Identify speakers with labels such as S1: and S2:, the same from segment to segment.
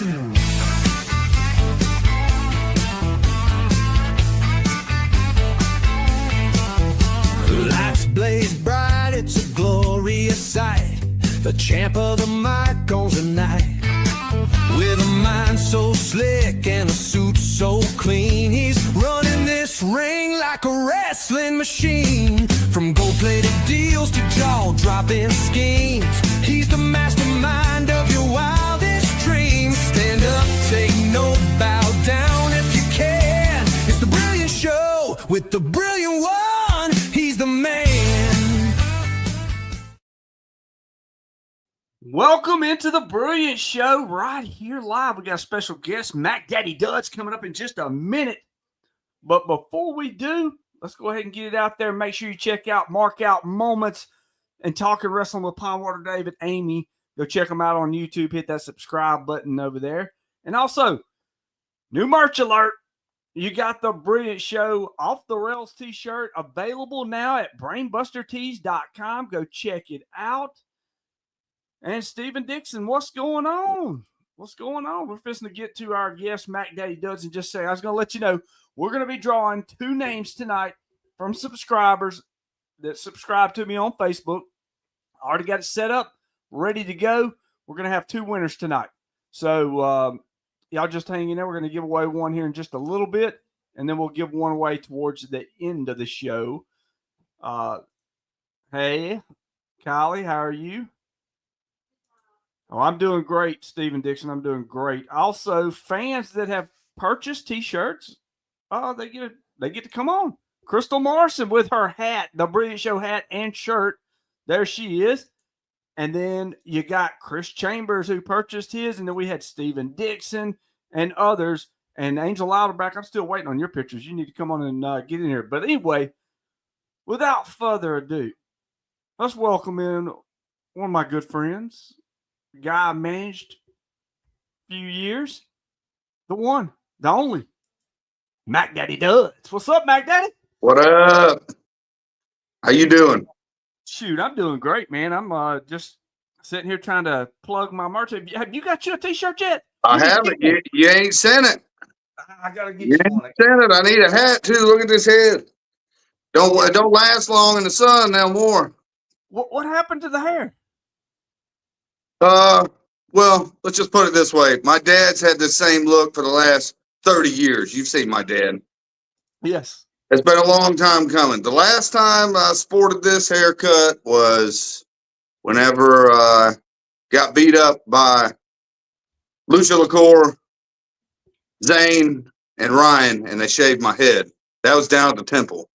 S1: Lights blaze bright, it's a glorious sight. The champ of the mic owns the night. With a mind so slick and a suit so clean, he's running this ring like a wrestling machine. From gold-plated deals to jaw-dropping schemes, he's the mastermind of your wildest dreams. Stand up, take note, bow down if you can. It's the Brilliant Show with the Brilliant One. He's the man.
S2: Welcome into the Brilliant Show right here live. We got a special guest, Mac Daddy Duds, coming up in just a minute. But before we do, let's go ahead and get it out there. Make sure you check out Mark Out Moments and Talking Wrestling with Pinewater David, Amy. Go check them out on YouTube. Hit that subscribe button over there. And also, new merch alert. You got the Brilliant Show Off the Rails t-shirt available now at brainbustertees.com. Go check it out. And Stephen Dixon, what's going on? What's going on? We're fixing to get to our guest, Mac Daddy Duds, and just say, I was going to let you know, we're going to be drawing 2 names tonight from subscribers that subscribe to me on Facebook. I already got it set up, ready to go. We're going to have 2 winners tonight. So y'all just hang in there. We're going to give away one here in just a little bit, and then we'll give one away towards the end of the show. Hey, Kylie, how are you? Oh, I'm doing great, Stephen Dixon. I'm doing great. Also, fans that have purchased T-shirts, they get to come on. Crystal Morrison with her hat, the Brilliant Show hat and shirt. There she is. And then you got Chris Chambers who purchased his, and then we had Stephen Dixon and others. And Angel Lauderback, I'm still waiting on your pictures. You need to come on and get in here. But anyway, without further ado, let's welcome in one of my good friends. Guy I managed a few years, the one, the only, Mac Daddy Duds. What's up, Mac Daddy?
S3: What up? How you doing?
S2: Shoot, I'm doing great, man. I'm just sitting here trying to plug my merch. Have you got your t-shirt yet?
S3: I haven't. You ain't sent it.
S2: I gotta get
S3: You
S2: you one.
S3: ain't sent it. I need a hat too. Look at this head. Don't last long in the sun now more.
S2: What happened to the hair?
S3: Well, let's just put it this way. My dad's had the same look for the last 30 years. You've seen my dad.
S2: Yes.
S3: It's been a long time coming. The last time I sported this haircut was whenever I got beat up by Lucha LaCour, Zane, and Ryan, and they shaved my head. That was down at the Temple.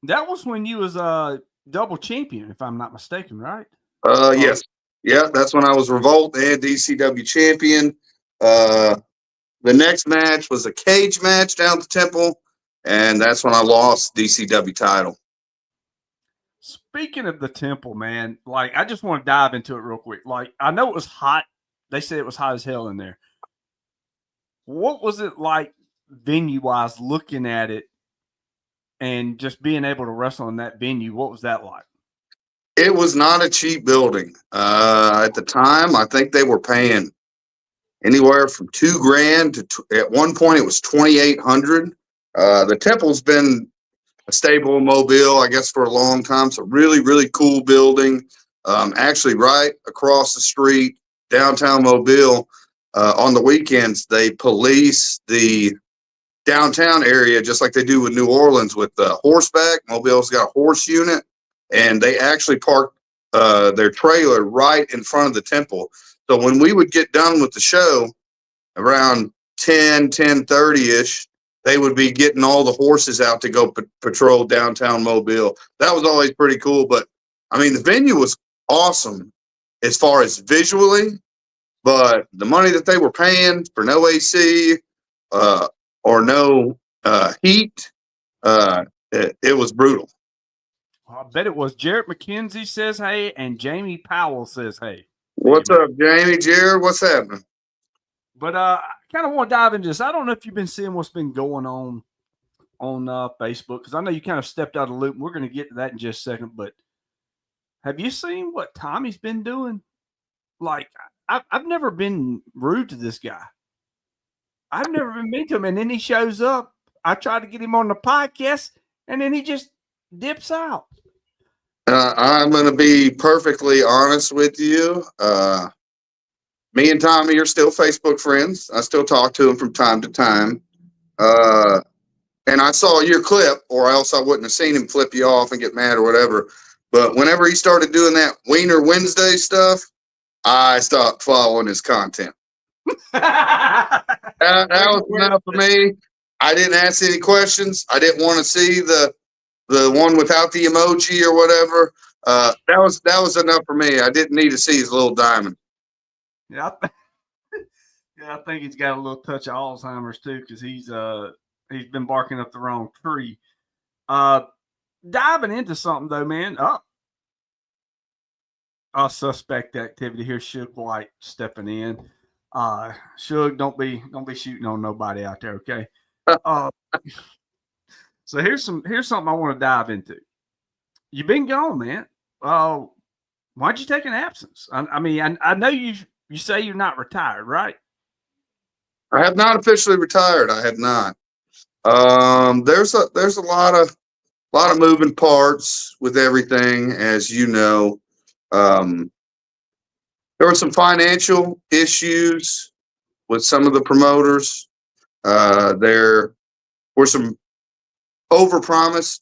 S2: That was when you was a double champion, if I'm not mistaken, right?
S3: Yes. Yeah, that's when I was Revolt and DCW champion. The next match was a cage match down at the Temple, and that's when I lost DCW title.
S2: Speaking of the Temple, man, like I just want to dive into it real quick. Like I know it was hot. They said it was hot as hell in there. What was it like venue-wise looking at it and just being able to wrestle in that venue? What was that like?
S3: It was not a cheap building. At the time, I think they were paying anywhere from $2,000 to at one point it was $2,800. The Temple's been a staple in Mobile, I guess, for a long time. It's a really, really cool building. Actually, right across the street, downtown Mobile. On the weekends, they police the downtown area just like they do with New Orleans with horseback. Mobile's got a horse unit. And they actually parked their trailer right in front of the Temple. So when we would get done with the show around 10:30-ish, they would be getting all the horses out to go patrol downtown Mobile. That was always pretty cool. But, I mean, the venue was awesome as far as visually, but the money that they were paying for no AC or no heat, it was brutal.
S2: I bet it was. Jarrett McKenzie says hey, and Jamie Powell says hey.
S3: What's up, Jamie? Jared, what's happening?
S2: But I kind of want to dive into this. I don't know if you've been seeing what's been going on Facebook, because I know you kind of stepped out of the loop. We're going to get to that in just a second. But have you seen what Tommy's been doing? Like, I've never been rude to this guy. I've never been mean to him, and then he shows up. I try to get him on the podcast, and then he just dips out.
S3: I'm going to be perfectly honest with you. Me and Tommy are still Facebook friends. I still talk to him from time to time. And I saw your clip, or else I wouldn't have seen him flip you off and get mad or whatever. But whenever he started doing that Wiener Wednesday stuff, I stopped following his content. That was enough for me. I didn't ask any questions. I didn't want to see the one without the emoji or whatever. That was enough for me. I didn't need to see his little diamond.
S2: Yeah, I think he's got a little touch of Alzheimer's too, because he's been barking up the wrong tree. Diving into something though, man. Suspect activity here. Suge White stepping in. Suge, don't be shooting on nobody out there, okay? So here's something I want to dive into. You've been gone, man. Why'd you take an absence? I mean, I know you say you're not retired, right?
S3: I have not officially retired. I have not. There's a lot of moving parts with everything, as you know. There were some financial issues with some of the promoters. There were some overpromised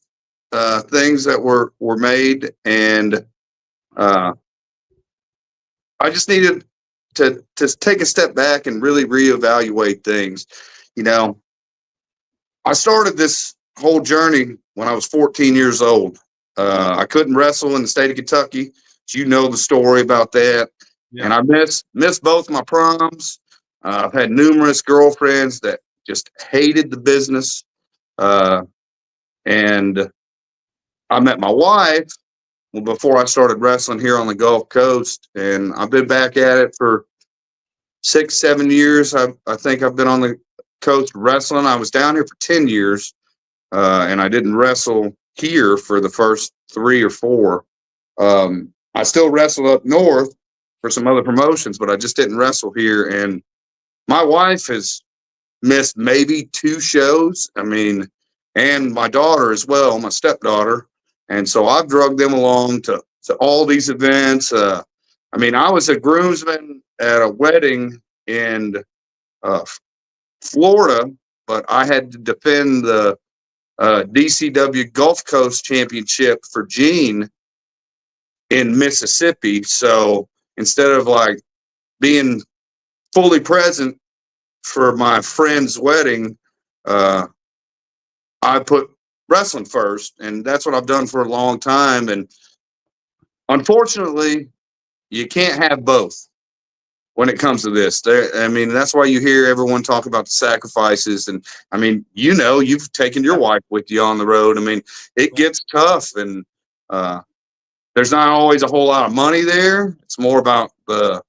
S3: things that were made, and I just needed to take a step back and really reevaluate things. You know, I started this whole journey when I was 14 years old. I couldn't wrestle in the state of Kentucky. You know the story about that. Yeah. And I missed both my proms. I've had numerous girlfriends that just hated the business. And I met my wife before I started wrestling here on the Gulf Coast. And I've been back at it for 6-7 years. I think I've been on the coast wrestling. I was down here for 10 years. And I didn't wrestle here for the first 3 or 4. I still wrestled up north for some other promotions, but I just didn't wrestle here. And my wife has missed maybe 2 shows. I mean, and my daughter as well, my stepdaughter. And so I've drugged them along to all these events. I mean, I was a groomsman at a wedding in Florida, but I had to defend the DCW Gulf Coast Championship for Gene in Mississippi. So instead of like being fully present for my friend's wedding, I put wrestling first, and that's what I've done for a long time. And unfortunately, you can't have both when it comes to this. I mean, that's why you hear everyone talk about the sacrifices. And I mean, you know, you've taken your wife with you on the road. I mean, it gets tough, and there's not always a whole lot of money there. It's more about the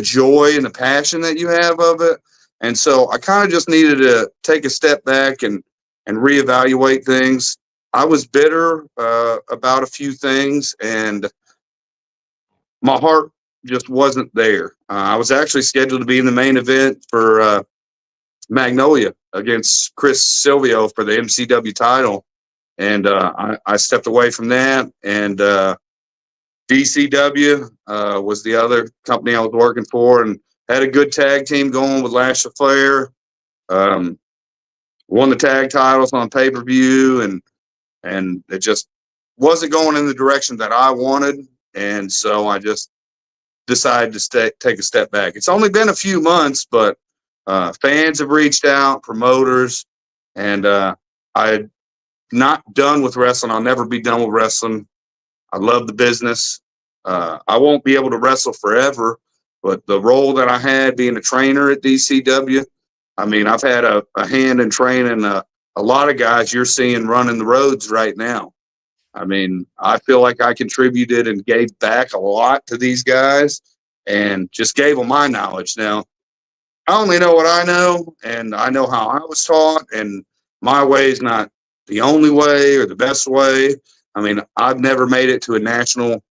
S3: joy and the passion that you have of it. And so I kind of just needed to take a step back and reevaluate things. I was bitter about a few things, and my heart just wasn't there. I was actually scheduled to be in the main event for Magnolia against Chris Silvio for the MCW title. And I stepped away from that, and DCW was the other company I was working for, and had a good tag team going with Lash of Flair. Won the tag titles on pay-per-view, and it just wasn't going in the direction that I wanted. And so I just decided to take a step back. It's only been a few months, but fans have reached out, promoters, and I'm not done with wrestling. I'll never be done with wrestling. I love the business. I won't be able to wrestle forever, but the role that I had being a trainer at DCW, I mean, I've had a hand in training a lot of guys you're seeing running the roads right now. I mean, I feel like I contributed and gave back a lot to these guys, and just gave them my knowledge. Now, I only know what I know, and I know how I was taught, and my way is not the only way or the best way. I mean, I've never made it to a national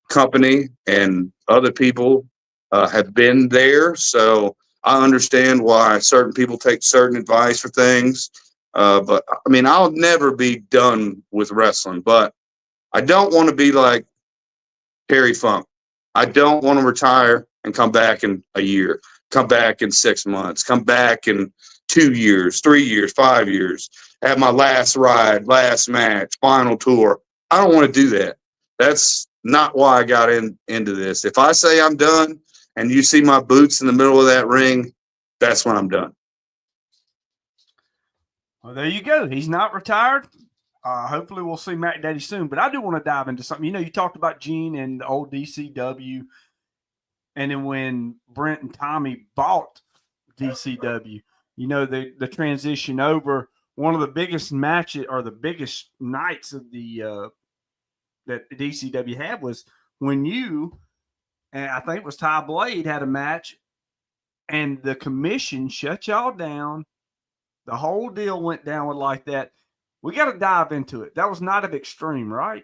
S3: company, and other people have been there, so I understand why certain people take certain advice for things. But I mean, I'll never be done with wrestling, but I don't want to be like Terry Funk. I don't want to retire and come back in a year, come back in 6 months, come back in 2 years, 3 years, 5 years, have my last ride, last match, final tour. I don't want to do that. That's not why I got into this. If I say I'm done and you see my boots in the middle of that ring, that's when I'm done.
S2: Well, there you go. He's not retired. Hopefully, we'll see Mac Daddy soon. But I do want to dive into something. You talked about Gene and the old DCW. And then when Brent and Tommy bought DCW, the transition over, one of the biggest matches or the biggest nights of the that DCW had was when you, and I think it was Ty Blade, had a match and the commission shut y'all down. The whole deal went down with like that. We got to dive into it. That was Night of Extreme, right?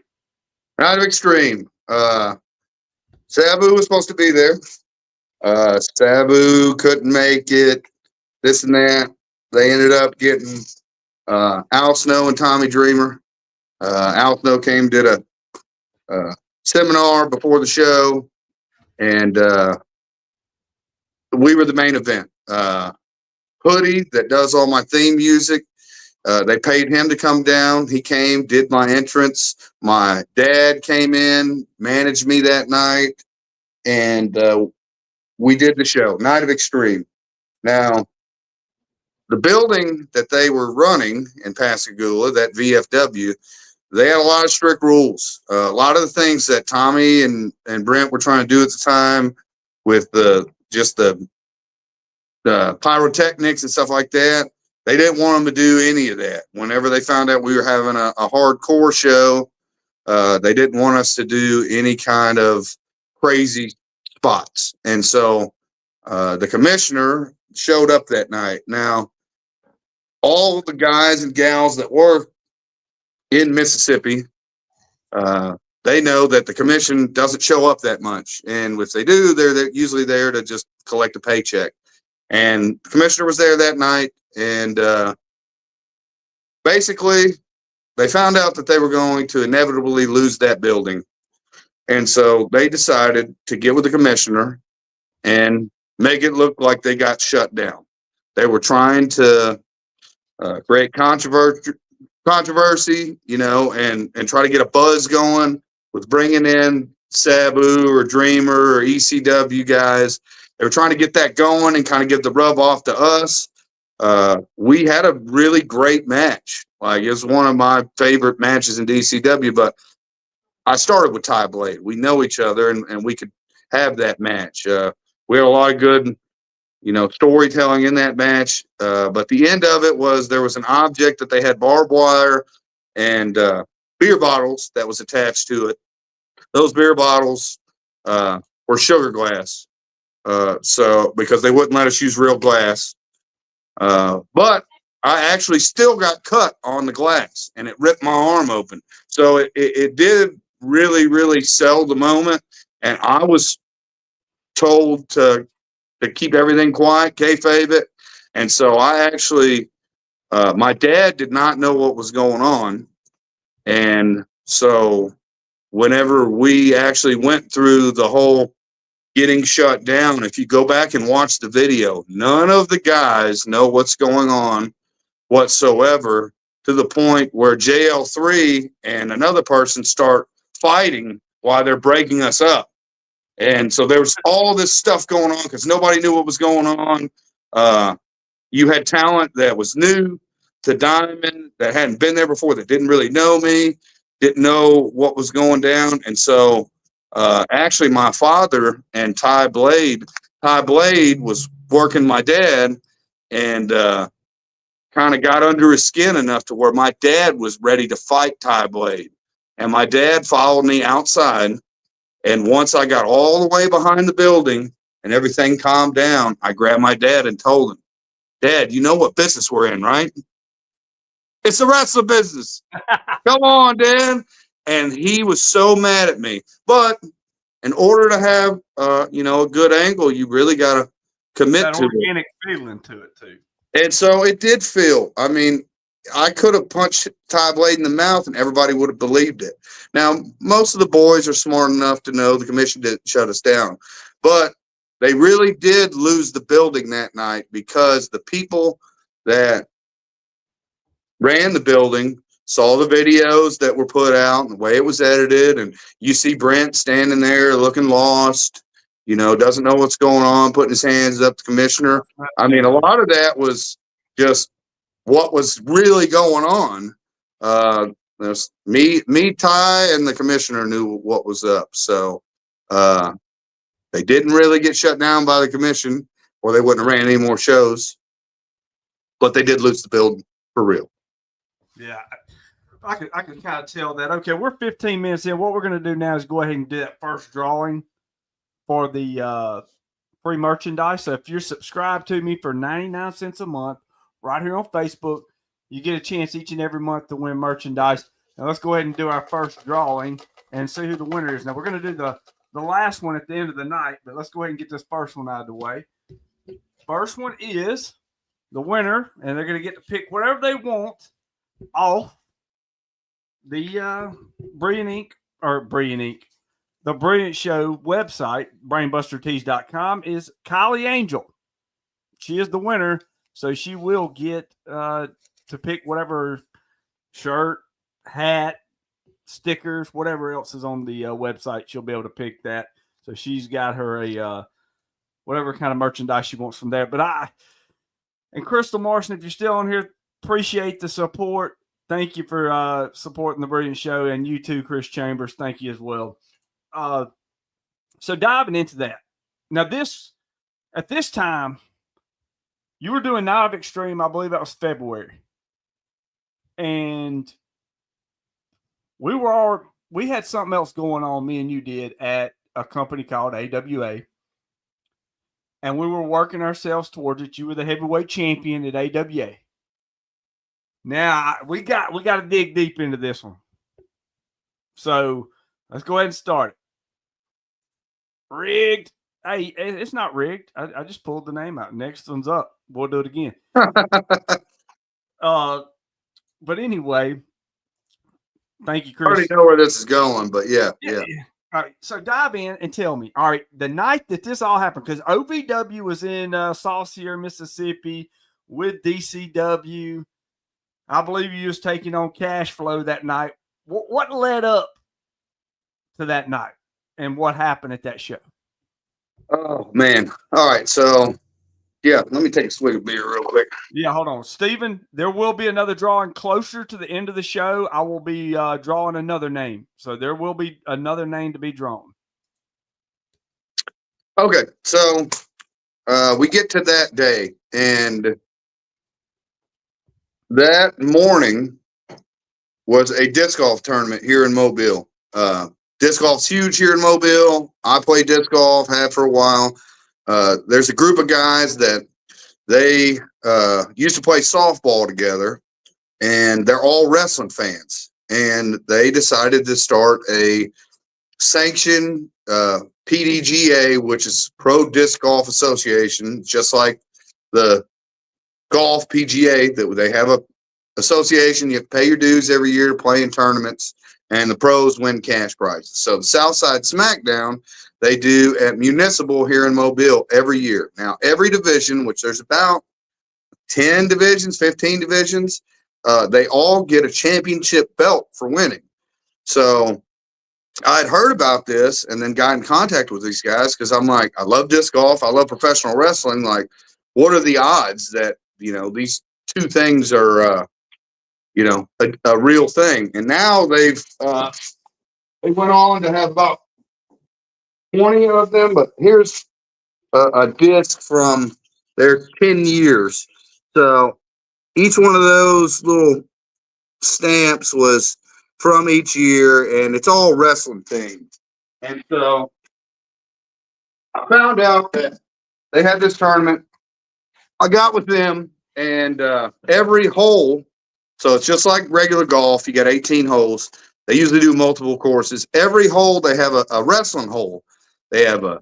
S3: Night of Extreme. Sabu was supposed to be there. Sabu couldn't make it. This and that. They ended up getting Al Snow and Tommy Dreamer. Al Snow came, did a seminar before the show, and we were the main event. Hoodie, that does all my theme music, they paid him to come down. He came, did my entrance. My dad came in, managed me that night, and we did the show, Night of Extreme. Now, the building that they were running in Pascagoula, that VFW, they had a lot of strict rules. A lot of the things that Tommy and Brent were trying to do at the time with the pyrotechnics and stuff like that, they didn't want them to do any of that. Whenever they found out we were having a hardcore show, they didn't want us to do any kind of crazy spots. And so the commissioner showed up that night. Now, all the guys and gals that were in Mississippi, they know that the commission doesn't show up that much. And if they do, they're usually there to just collect a paycheck. And the commissioner was there that night. And basically, they found out that they were going to inevitably lose that building. And so they decided to get with the commissioner and make it look like they got shut down. They were trying to create controversy, and try to get a buzz going with bringing in Sabu or Dreamer or ECW guys. They were trying to get that going and kind of give the rub off to us. We had a really great match. Like, it was one of my favorite matches in DCW, but I started with Ty Blade. We know each other, and we could have that match. We had a lot of good, storytelling in that match. But the end of it was there was an object that they had barbed wire and beer bottles that was attached to it. Those beer bottles were sugar glass. So because they wouldn't let us use real glass. But I actually still got cut on the glass, and it ripped my arm open. So it did really, really sell the moment. And I was told to keep everything quiet, kayfabe it. And so I actually, my dad did not know what was going on. And so whenever we actually went through the whole getting shut down, if you go back and watch the video, none of the guys know what's going on whatsoever, to the point where JL3 and another person start fighting while they're breaking us up. And so there was all this stuff going on because nobody knew what was going on. You had talent that was new to Diamond, that hadn't been there before, that didn't really know me, didn't know what was going down. And so actually my father and Ty Blade was working my dad, and kind of got under his skin enough to where my dad was ready to fight Ty Blade. And my dad followed me outside. And once I got all the way behind the building and everything calmed down, I grabbed my dad and told him, "Dad, you know what business we're in, right? It's the wrestling business. Come on, Dad." And he was so mad at me. But in order to have, a good angle, you really got to commit
S2: That
S3: to it.
S2: organic feeling to it too.
S3: And so it did feel. I mean, I could have punched Ty Blade in the mouth and everybody would have believed it. Now, most of the boys are smart enough to know the commission didn't shut us down, but they really did lose the building that night because the people that ran the building saw the videos that were put out and the way it was edited. And you see Brent standing there looking lost, doesn't know what's going on, putting his hands up to the commissioner. I mean, a lot of that was just what was really going on. There's me, Ty, and the commissioner knew what was up. So they didn't really get shut down by the commission, or they wouldn't have ran any more shows. But they did lose the building for real.
S2: Yeah, I can kind of tell that. Okay, we're 15 minutes in. What we're going to do now is go ahead and do that first drawing for the free merchandise. So if you're subscribed to me for 99 cents a month, right here on Facebook, you get a chance each and every month to win merchandise. Now let's go ahead and do our first drawing and see who the winner is. Now we're going to do the last one at the end of the night, but let's go ahead and get this first one out of the way. First one is the winner, and they're going to get to pick whatever they want off the the Brilliant Show website, brainbustertees.com, is Kylie Angel. She is the winner, so she will get to pick whatever shirt, hat, stickers, whatever else is on the website. She'll be able to pick that. So she's got her a whatever kind of merchandise she wants from there. But and Crystal Marson, if you're still on here, appreciate the support. Thank you for supporting the Brilliant Show, and you too, Chris Chambers. Thank you as well. So diving into that. Now at this time, you were doing Night of Extreme. I believe that was February. And we had something else going on, me and you did, at a company called AWA. And we were working ourselves towards it. You were the heavyweight champion at AWA. Now we got to dig deep into this one. So let's go ahead and start it. Rigged. Hey, it's not rigged. I just pulled the name out. Next one's up. We'll do it again. But anyway, thank you, Chris.
S3: I already know where this is going, but yeah.
S2: All right, so dive in and tell me. All right, the night that this all happened, because OVW was in Saucier, Mississippi with DCW. I believe you was taking on Cash Flow that night. What led up to that night, and what happened at that show?
S3: Oh, man. All right, so, yeah, let me take a swig of beer real quick.
S2: Yeah, hold on. Steven, there will be another drawing closer to the end of the show. I will be drawing another name. So there will be another name to be drawn.
S3: Okay, so we get to that day, and that morning was a disc golf tournament here in Mobile. Disc golf's huge here in Mobile. I play disc golf, have for a while. There's a group of guys that they used to play softball together, and they're all wrestling fans. And they decided to start a sanctioned PDGA, which is Pro Disc Golf Association, just like the golf PGA. That they have a association. You have to pay your dues every year to play in tournaments, and the pros win cash prizes. So the Southside Smackdown they do at Municipal here in Mobile every year. Now, every division, which there's about 10 divisions, 15 divisions, they all get a championship belt for winning. So I had heard about this and then got in contact with these guys because I'm like, I love disc golf. I love professional wrestling. Like, what are the odds that, these two things are, a real thing? And now they went on to have about 20 of them, but here's a disc from their 10 years. So each one of those little stamps was from each year, and it's all wrestling themed. And so I found out that they had this tournament. I got with them, and every hole, so it's just like regular golf. You got 18 holes. They usually do multiple courses. Every hole, they have a wrestling hole. They have a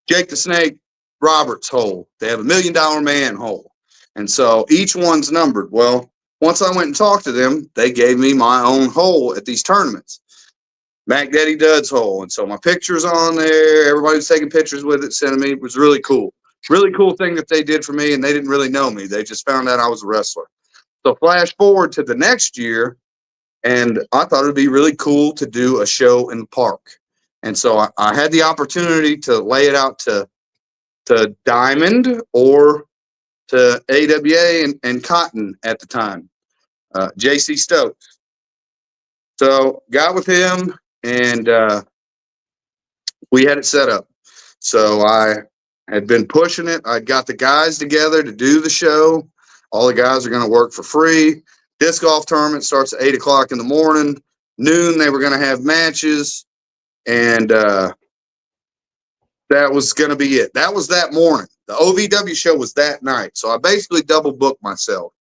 S3: Jake the Snake Roberts hole. They have $1 million man hole. And so each one's numbered. Well, once I went and talked to them, they gave me my own hole at these tournaments. Mac Daddy Dud's hole. And so my picture's on there. Everybody was taking pictures with it, sending me. It was really cool. Really cool thing that they did for me, and they didn't really know me. They just found out I was a wrestler. So flash forward to the next year, and I thought it would be really cool to do a show in the park. And so I had the opportunity to lay it out to Diamond or to AWA and Cotton at the time, JC Stokes. So got with him, and we had it set up. So I had been pushing it. I got the guys together to do the show. All the guys are going to work for free. Disc golf tournament starts at 8 o'clock in the morning. Noon, they were going to have matches. And that was going to be it. That was that morning. The OVW show was that night. So I basically double booked myself.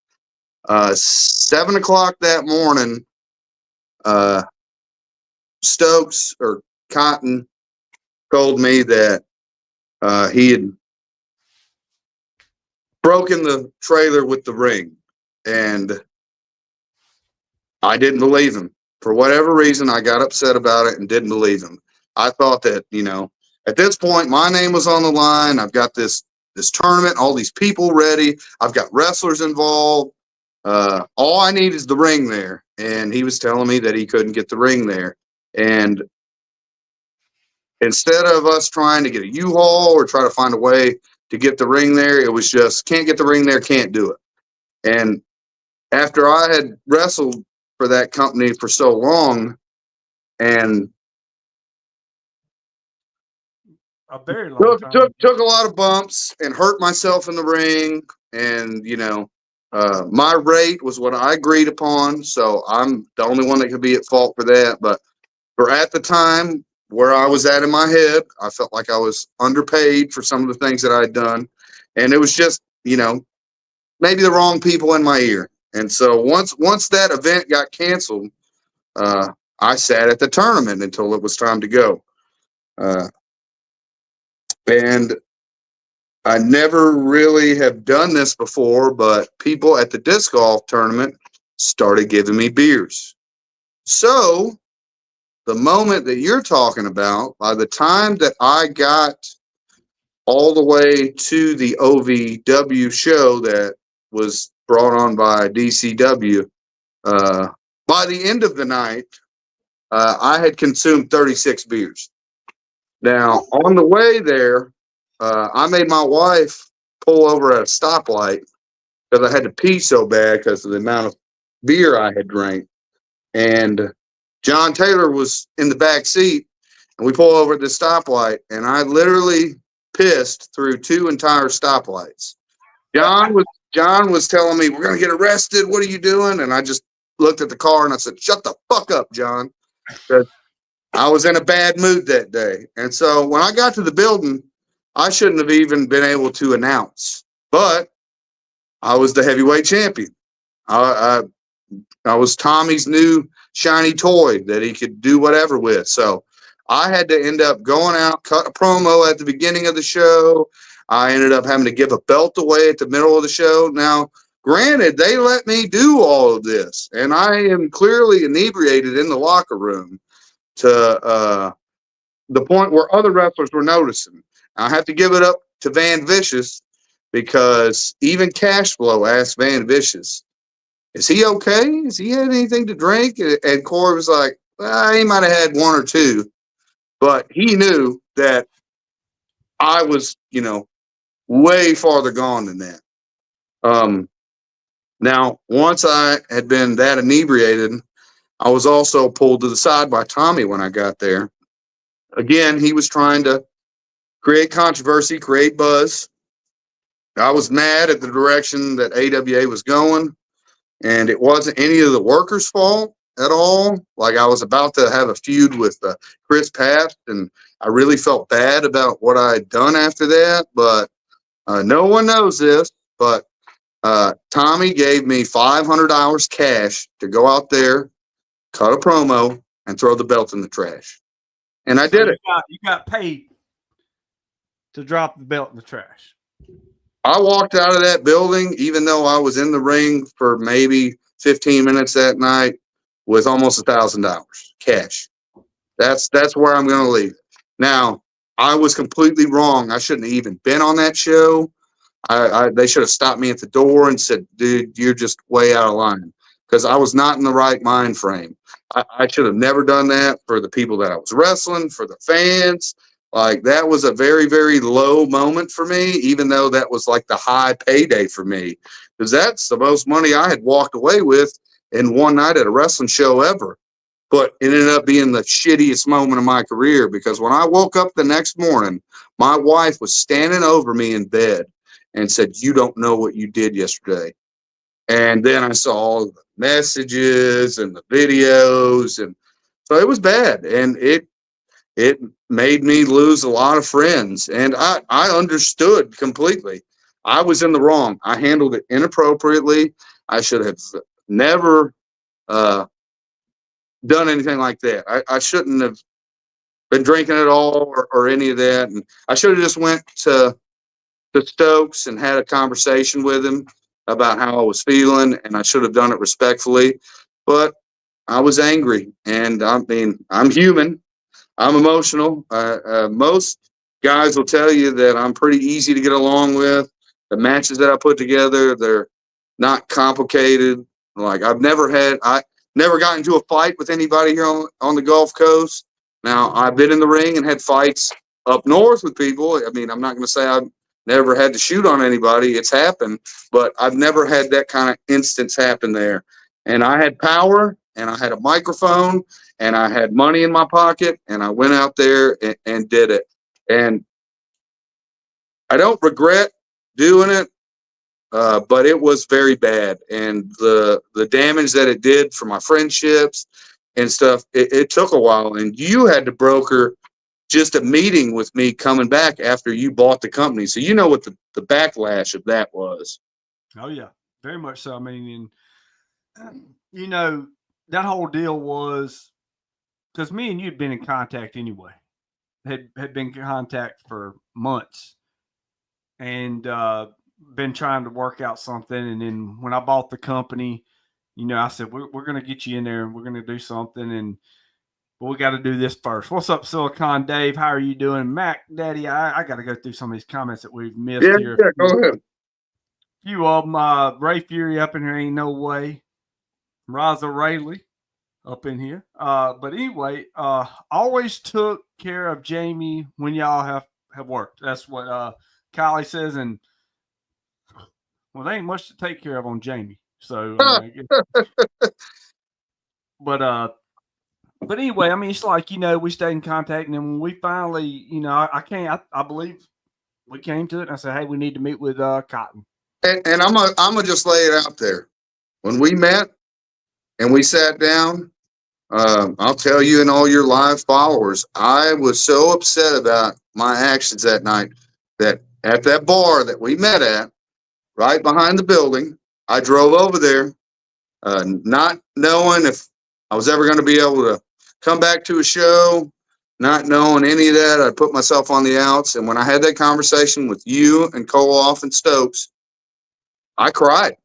S3: 7 o'clock that morning, Stokes or Cotton told me that he had broken the trailer with the ring, and I didn't believe him. For whatever reason, I got upset about it and didn't believe him. I thought that, at this point, my name was on the line. I've got this tournament, all these people ready. I've got wrestlers involved. All I need is the ring there. And he was telling me that he couldn't get the ring there. And instead of us trying to get a U-Haul or try to find a way to get the ring there, it was just, can't get the ring there, can't do it. And after I had wrestled for that company for so long and
S2: a very long time.
S3: Took a lot of bumps and hurt myself in the ring. And, my rate was what I agreed upon. So I'm the only one that could be at fault for that. But for at the time where I was at in my head, I felt like I was underpaid for some of the things that I'd done. And it was just, maybe the wrong people in my ear. And so once that event got canceled, I sat at the tournament until it was time to go. And I never really have done this before, but people at the disc golf tournament started giving me beers. So the moment that you're talking about, by the time that I got all the way to the OVW show that was brought on by DCW, by the end of the night, I had consumed 36 beers. Now, on the way there, I made my wife pull over at a stoplight because I had to pee so bad because of the amount of beer I had drank. And John Taylor was in the back seat, and we pull over at the stoplight, and I literally pissed through 2 entire stoplights. John was telling me, "We're going to get arrested. What are you doing?" And I just looked at the car and I said, "Shut the fuck up, John." Because I was in a bad mood that day. And so when I got to the building, I shouldn't have even been able to announce, but I was the heavyweight champion. I was Tommy's new shiny toy that he could do whatever with. So I had to end up going out, cut a promo at the beginning of the show. I ended up having to give a belt away at the middle of the show. Now, granted, they let me do all of this, and I am clearly inebriated in the locker room to the point where other wrestlers were noticing. I have to give it up to Van Vicious, because even Cashflow asked Van Vicious, "Is he okay? Has he had anything to drink?" And Corey was like, "Well, he might have had 1 or 2, but he knew that I was, way farther gone than that." Now, once I had been that inebriated, I was also pulled to the side by Tommy when I got there. Again, he was trying to create controversy, create buzz. I was mad at the direction that AWA was going, and it wasn't any of the workers' fault at all. Like, I was about to have a feud with Chris Papp, and I really felt bad about what I had done after that, but no one knows this, but Tommy gave me $500 cash to go out there, cut a promo, and throw the belt in the trash. And I did it.
S2: You got paid. to drop the belt in the trash?
S3: I walked out of that building, even though I was in the ring for maybe 15 minutes that night, with almost $1,000 cash. That's where I'm going to leave it. Now, I was completely wrong. I shouldn't have even been on that show. They should have stopped me at the door and said, "Dude, you're just way out of line," because I was not in the right mind frame. I should have never done that for the people that I was wrestling, for the fans. Like, that was a very, very low moment for me, even though that was like the high payday for me, because that's the most money I had walked away with in one night at a wrestling show ever. But it ended up being the shittiest moment of my career, because when I woke up the next morning, my wife was standing over me in bed and said, "You don't know what you did yesterday." And then I saw all the messages and the videos, and so it was bad, and it made me lose a lot of friends. And I understood completely. I was in the wrong. I handled it inappropriately. I should have never uh, done anything like that. I shouldn't have been drinking at all, or any of that. And I should have just went to Stokes and had a conversation with him about how I was feeling, and I should have done it respectfully. But I was angry, and I mean, I'm human. I'm emotional. Most guys will tell you that I'm pretty easy to get along with. The matches that I put together, they're not complicated. Like, I never got into a fight with anybody here on the Gulf Coast. Now, I've been in the ring and had fights up north with people. I mean, I'm not going to say I've never had to shoot on anybody. It's happened, but I've never had that kind of instance happen there. And I had power, and I had a microphone, and I had money in my pocket, and I went out there and did it. And I don't regret doing it, but it was very bad. And the damage that it did for my friendships and stuff, it took a while. And you had to broker just a meeting with me coming back after you bought the company. So you know what the backlash of that was.
S2: Oh yeah, very much so. I mean, and that whole deal was because me and you'd been in contact anyway. Had been in contact for months, and been trying to work out something. And then when I bought the company, I said we're going to get you in there and we're going to do something. And but we got to do this first. What's up, Silicon Dave? How are you doing, Mac Daddy? I got to go through some of these comments that we've missed here.
S3: Yeah, go ahead.
S2: Few of them. Ray Fury up in here, ain't no way. Raza Rayleigh up in here. But anyway, always took care of Jamie when y'all have worked. That's what Kylie says. And well, there ain't much to take care of on Jamie. So, but anyway, I mean, it's like, we stayed in contact, and then when we finally, I believe we came to it, and I said, hey, we need to meet with Cotton.
S3: And I'm gonna just lay it out there. When we met and we sat down, I'll tell you and all your live followers, I was so upset about my actions that night that at that bar that we met at, right behind the building, I drove over there, not knowing if I was ever going to be able to come back to a show, not knowing any of that. I put myself on the outs. And when I had that conversation with you and Koloff and Stokes, I cried.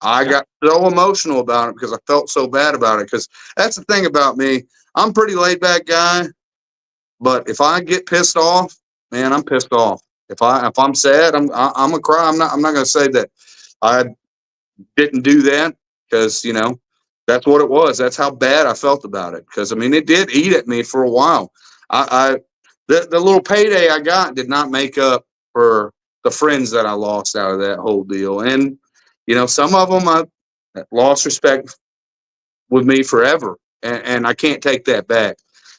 S3: I got so emotional about it because I felt so bad about it. Because that's the thing about me. I'm a pretty laid back guy, but if I get pissed off, man, I'm pissed off. If I'm sad, I'm gonna cry. I'm not gonna say that I didn't do that, because that's what it was. That's how bad I felt about it. Because I mean, it did eat at me for a while. The little payday I got did not make up for the friends that I lost out of that whole deal. And some of them I lost respect with me forever, and I can't take that back.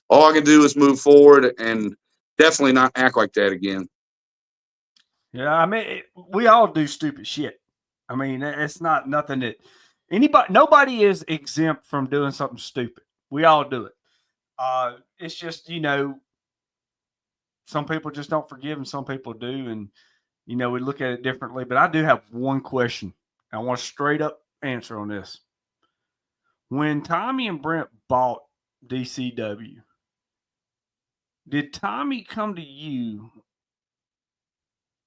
S3: All I can do is move forward and definitely not act like that again.
S2: Yeah, I mean, we all do stupid shit. I mean, it's not nothing that nobody is exempt from doing something stupid. We all do it. It's just, some people just don't forgive and some people do. And, we look at it differently. But I do have one question. I want a straight up answer on this. When Tommy and Brent bought DCW, did Tommy come to you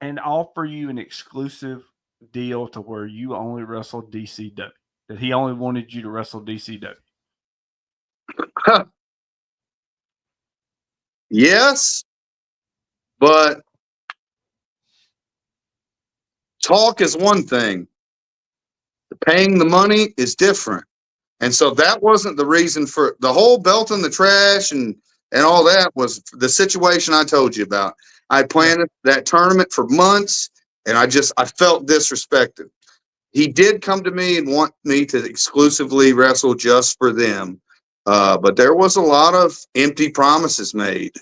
S2: and offer you an exclusive deal to where you only wrestle DCW? That he only wanted you to wrestle DCW?
S3: Yes, but talk is one thing. Paying the money is different. And so that wasn't the reason for the whole belt in the trash and all that was the situation I told you about. I planned that tournament for months and I felt disrespected. He did come to me and want me to exclusively wrestle just for them. But there was a lot of empty promises made.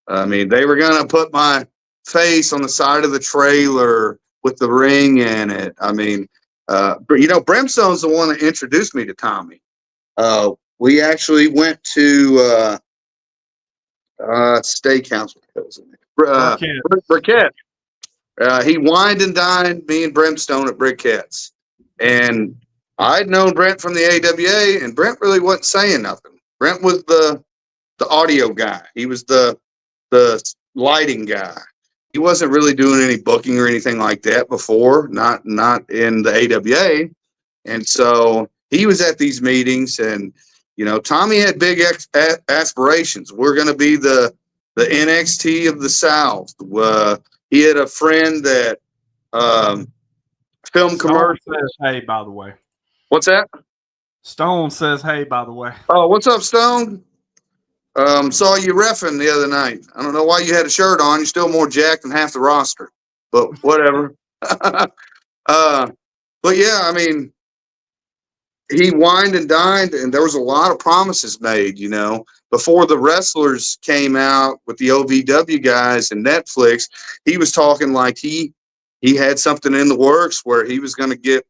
S3: I mean, they were going to put my face on the side of the trailer with the ring in it. I mean, but Brimstone's the one that introduced me to Tommy. We actually went to steakhouse.
S2: Burkett.
S3: Briquette. He wined and dined me and Brimstone at Briquette's. And I'd known Brent from the AWA, and Brent really wasn't saying nothing. Brent was the audio guy. He was the lighting guy. He wasn't really doing any booking or anything like that before, not in the AWA. And so he was at these meetings, and Tommy had big aspirations. We're going to be the NXT of the South. He had a friend that filmed commercials.
S2: Says, hey, by the way.
S3: What's that?
S2: Stone says, hey, by the way.
S3: Oh, what's up, Stone? Saw you reffing the other night. I don't know why you had a shirt on. You're still more jacked than half the roster, but whatever. But yeah, I mean, he wined and dined, and there was a lot of promises made, before the wrestlers came out with the OVW guys and Netflix. He was talking like he had something in the works where he was going to get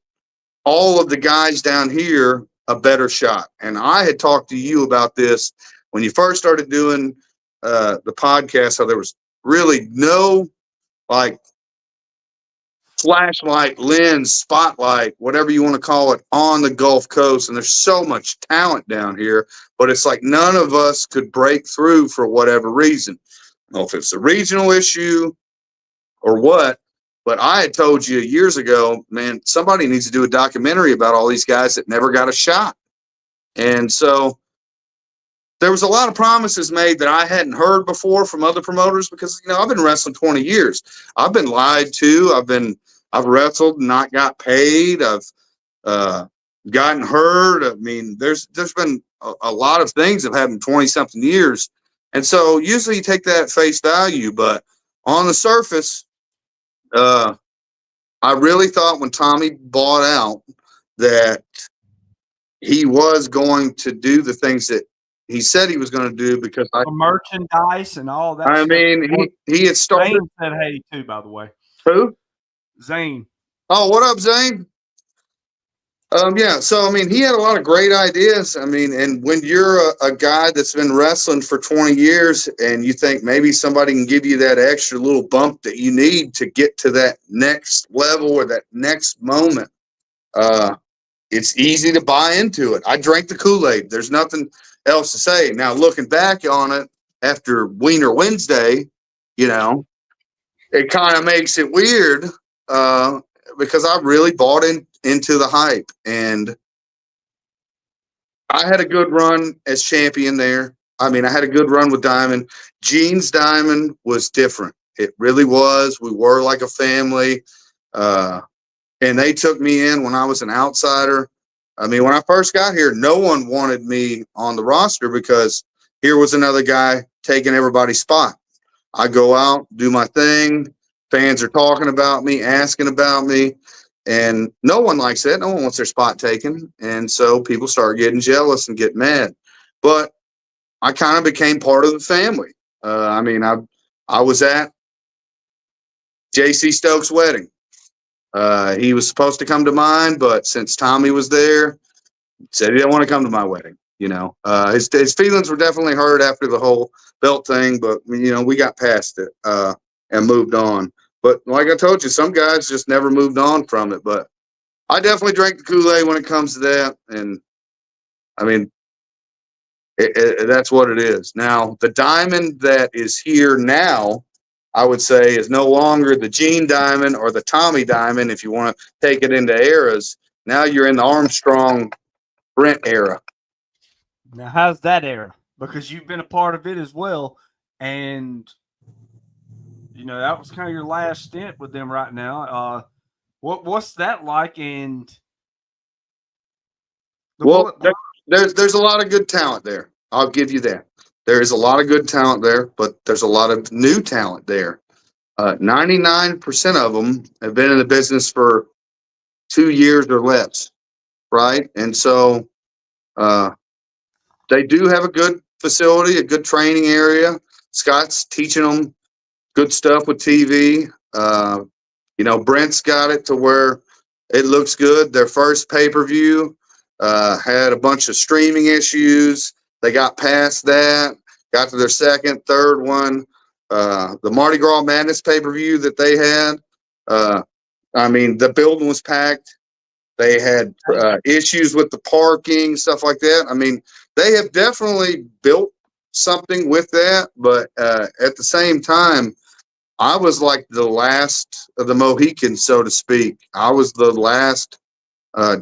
S3: all of the guys down here a better shot. And I had talked to you about this when you first started doing the podcast, how there was really no flashlight, lens, spotlight, whatever you want to call it, on the Gulf Coast. And there's so much talent down here, but it's like none of us could break through for whatever reason. I don't know if it's a regional issue or what, but I had told you years ago, man, somebody needs to do a documentary about all these guys that never got a shot. And so there was a lot of promises made that I hadn't heard before from other promoters because, I've been wrestling 20 years. I've been lied to. I've wrestled and not got paid. I've gotten hurt. I mean, there's been a lot of things that have happened 20 something years. And so usually you take that at face value, but on the surface, I really thought when Tommy bought out that he was going to do the things that he said he was going to do because
S2: merchandise and all that.
S3: I
S2: stuff.
S3: mean, he had started.
S2: Zane said hey too, by the way.
S3: Who?
S2: Zane.
S3: Oh, what up, Zane? Yeah. So I mean, he had a lot of great ideas. I mean, and when you're a guy that's been wrestling for 20 years and you think maybe somebody can give you that extra little bump that you need to get to that next level or that next moment, it's easy to buy into it. I drank the Kool-Aid. There's nothing else to say. Now, looking back on it after Wiener Wednesday, it kind of makes it weird because I really bought into the hype. And I had a good run as champion there. I mean, I had a good run with Diamond. Gene's Diamond was different. It really was. We were like a family. And they took me in when I was an outsider. I mean, when I first got here, no one wanted me on the roster because here was another guy taking everybody's spot. I go out, do my thing. Fans are talking about me, asking about me. And no one likes that. No one wants their spot taken. And so people start getting jealous and get mad. But I kind of became part of the family. I mean, I was at J.C. Stokes' wedding. He was supposed to come to mine, but since Tommy was there, he said he didn't want to come to my wedding. His feelings were definitely hurt after the whole belt thing, but we got past it and moved on. But like I told you, some guys just never moved on from it. But I definitely drank the Kool-Aid when it comes to that, and I mean, that's what it is. Now, the Diamond that is here now, I would say, is no longer the Gene Diamond or the Tommy Diamond, if you want to take it into eras. Now you're in the Armstrong Brent era.
S2: Now, how's that era? Because you've been a part of it as well, and that was kind of your last stint with them right now. What's that like? And the
S3: Well,
S2: bullet.
S3: there's a lot of good talent there. I'll give you that. There is a lot of good talent there, but there's a lot of new talent there. 99% of them have been in the business for 2 years or less, right? And so they do have a good facility, a good training area. Scott's teaching them good stuff with TV. Brent's got it to where it looks good. Their first pay-per-view had a bunch of streaming issues. They got past that, got to their second, third one. The Mardi Gras Madness pay-per-view that they had, the building was packed. They had issues with the parking, stuff like that. I mean, they have definitely built something with that, but at the same time, I was like the last of the Mohicans, so to speak. I was the last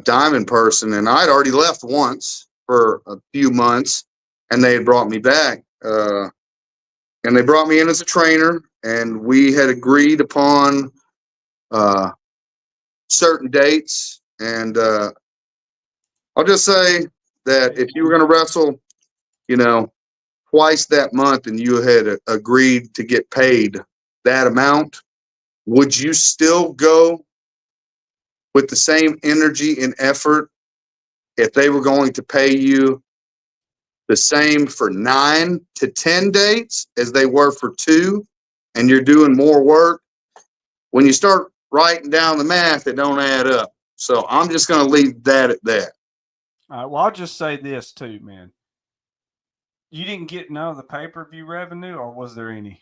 S3: diamond person, and I'd already left once for a few months, and they had brought me back. And they brought me in as a trainer, and we had agreed upon certain dates. And I'll just say that if you were going to wrestle, twice that month, and you had agreed to get paid that amount, would you still go with the same energy and effort if they were going to pay you the same for 9 to 10 dates as they were for 2, and you're doing more work? When you start writing down the math, it don't add up. So I'm just going to leave that at that.
S2: All right. Well, I'll just say this too, man. You didn't get none of the pay-per-view revenue, or was there any?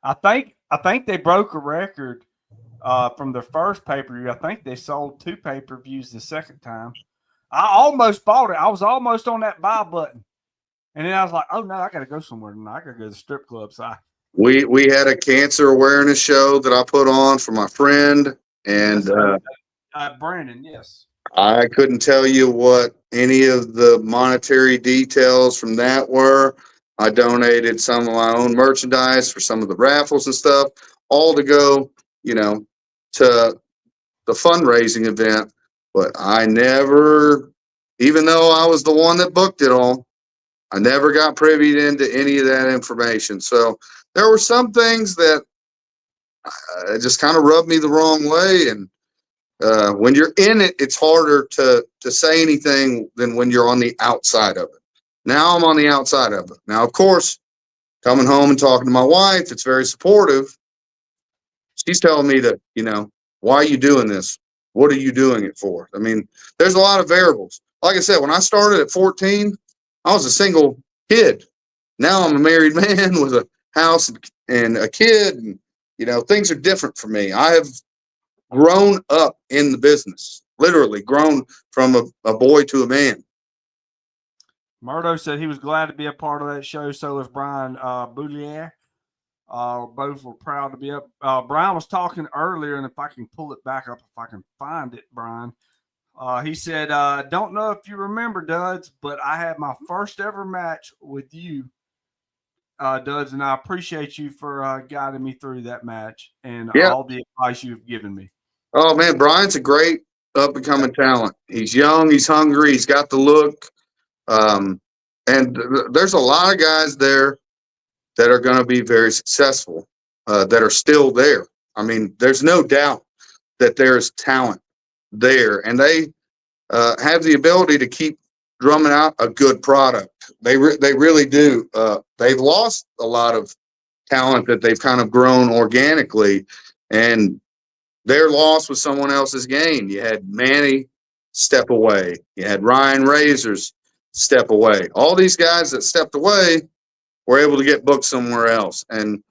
S2: I think they broke a record from their first pay-per-view. I think they sold 2 pay-per-views the second time. I almost bought it. I was almost on that buy button. And then I was like, oh, no, I got to go somewhere tonight. I got to go to the strip club. So
S3: we had a cancer awareness show that I put on for my friend. And
S2: Brandon, yes.
S3: I couldn't tell you what any of the monetary details from that were. I donated some of my own merchandise for some of the raffles and stuff, all to go, to the fundraising event. But I never, even though I was the one that booked it all, I never got privy into any of that information. So there were some things that just kind of rubbed me the wrong way. And when you're in it, it's harder to say anything than when you're on the outside of it. Now I'm on the outside of it. Now, of course, coming home and talking to my wife, it's very supportive. She's telling me that, why are you doing this? What are you doing it for? I mean, there's a lot of variables. Like I said, when I started at 14, I was a single kid. Now I'm a married man with a house and a kid, and things are different for me. I have grown up in the business, literally grown from a boy to a man.
S2: Murdo said he was glad to be a part of that show. So was Brian Boulier. Both were proud to be up. Brian was talking earlier, and if I can pull it back up, if I can find it, Brian, he said, don't know if you remember, Duds, but I had my first ever match with you, Duds, and I appreciate you for guiding me through that match and all the advice you've given me.
S3: Oh, man, Brian's a great up-and-coming talent. He's young, he's hungry, he's got the look. And there's a lot of guys there that are going to be very successful, that are still there. I mean, there's no doubt that there's talent there, and they have the ability to keep drumming out a good product. They really do. They've lost a lot of talent that they've kind of grown organically, and their loss was someone else's gain. You had Manny step away. You had Ryan Razors step away. All these guys that stepped away were able to get booked somewhere else. And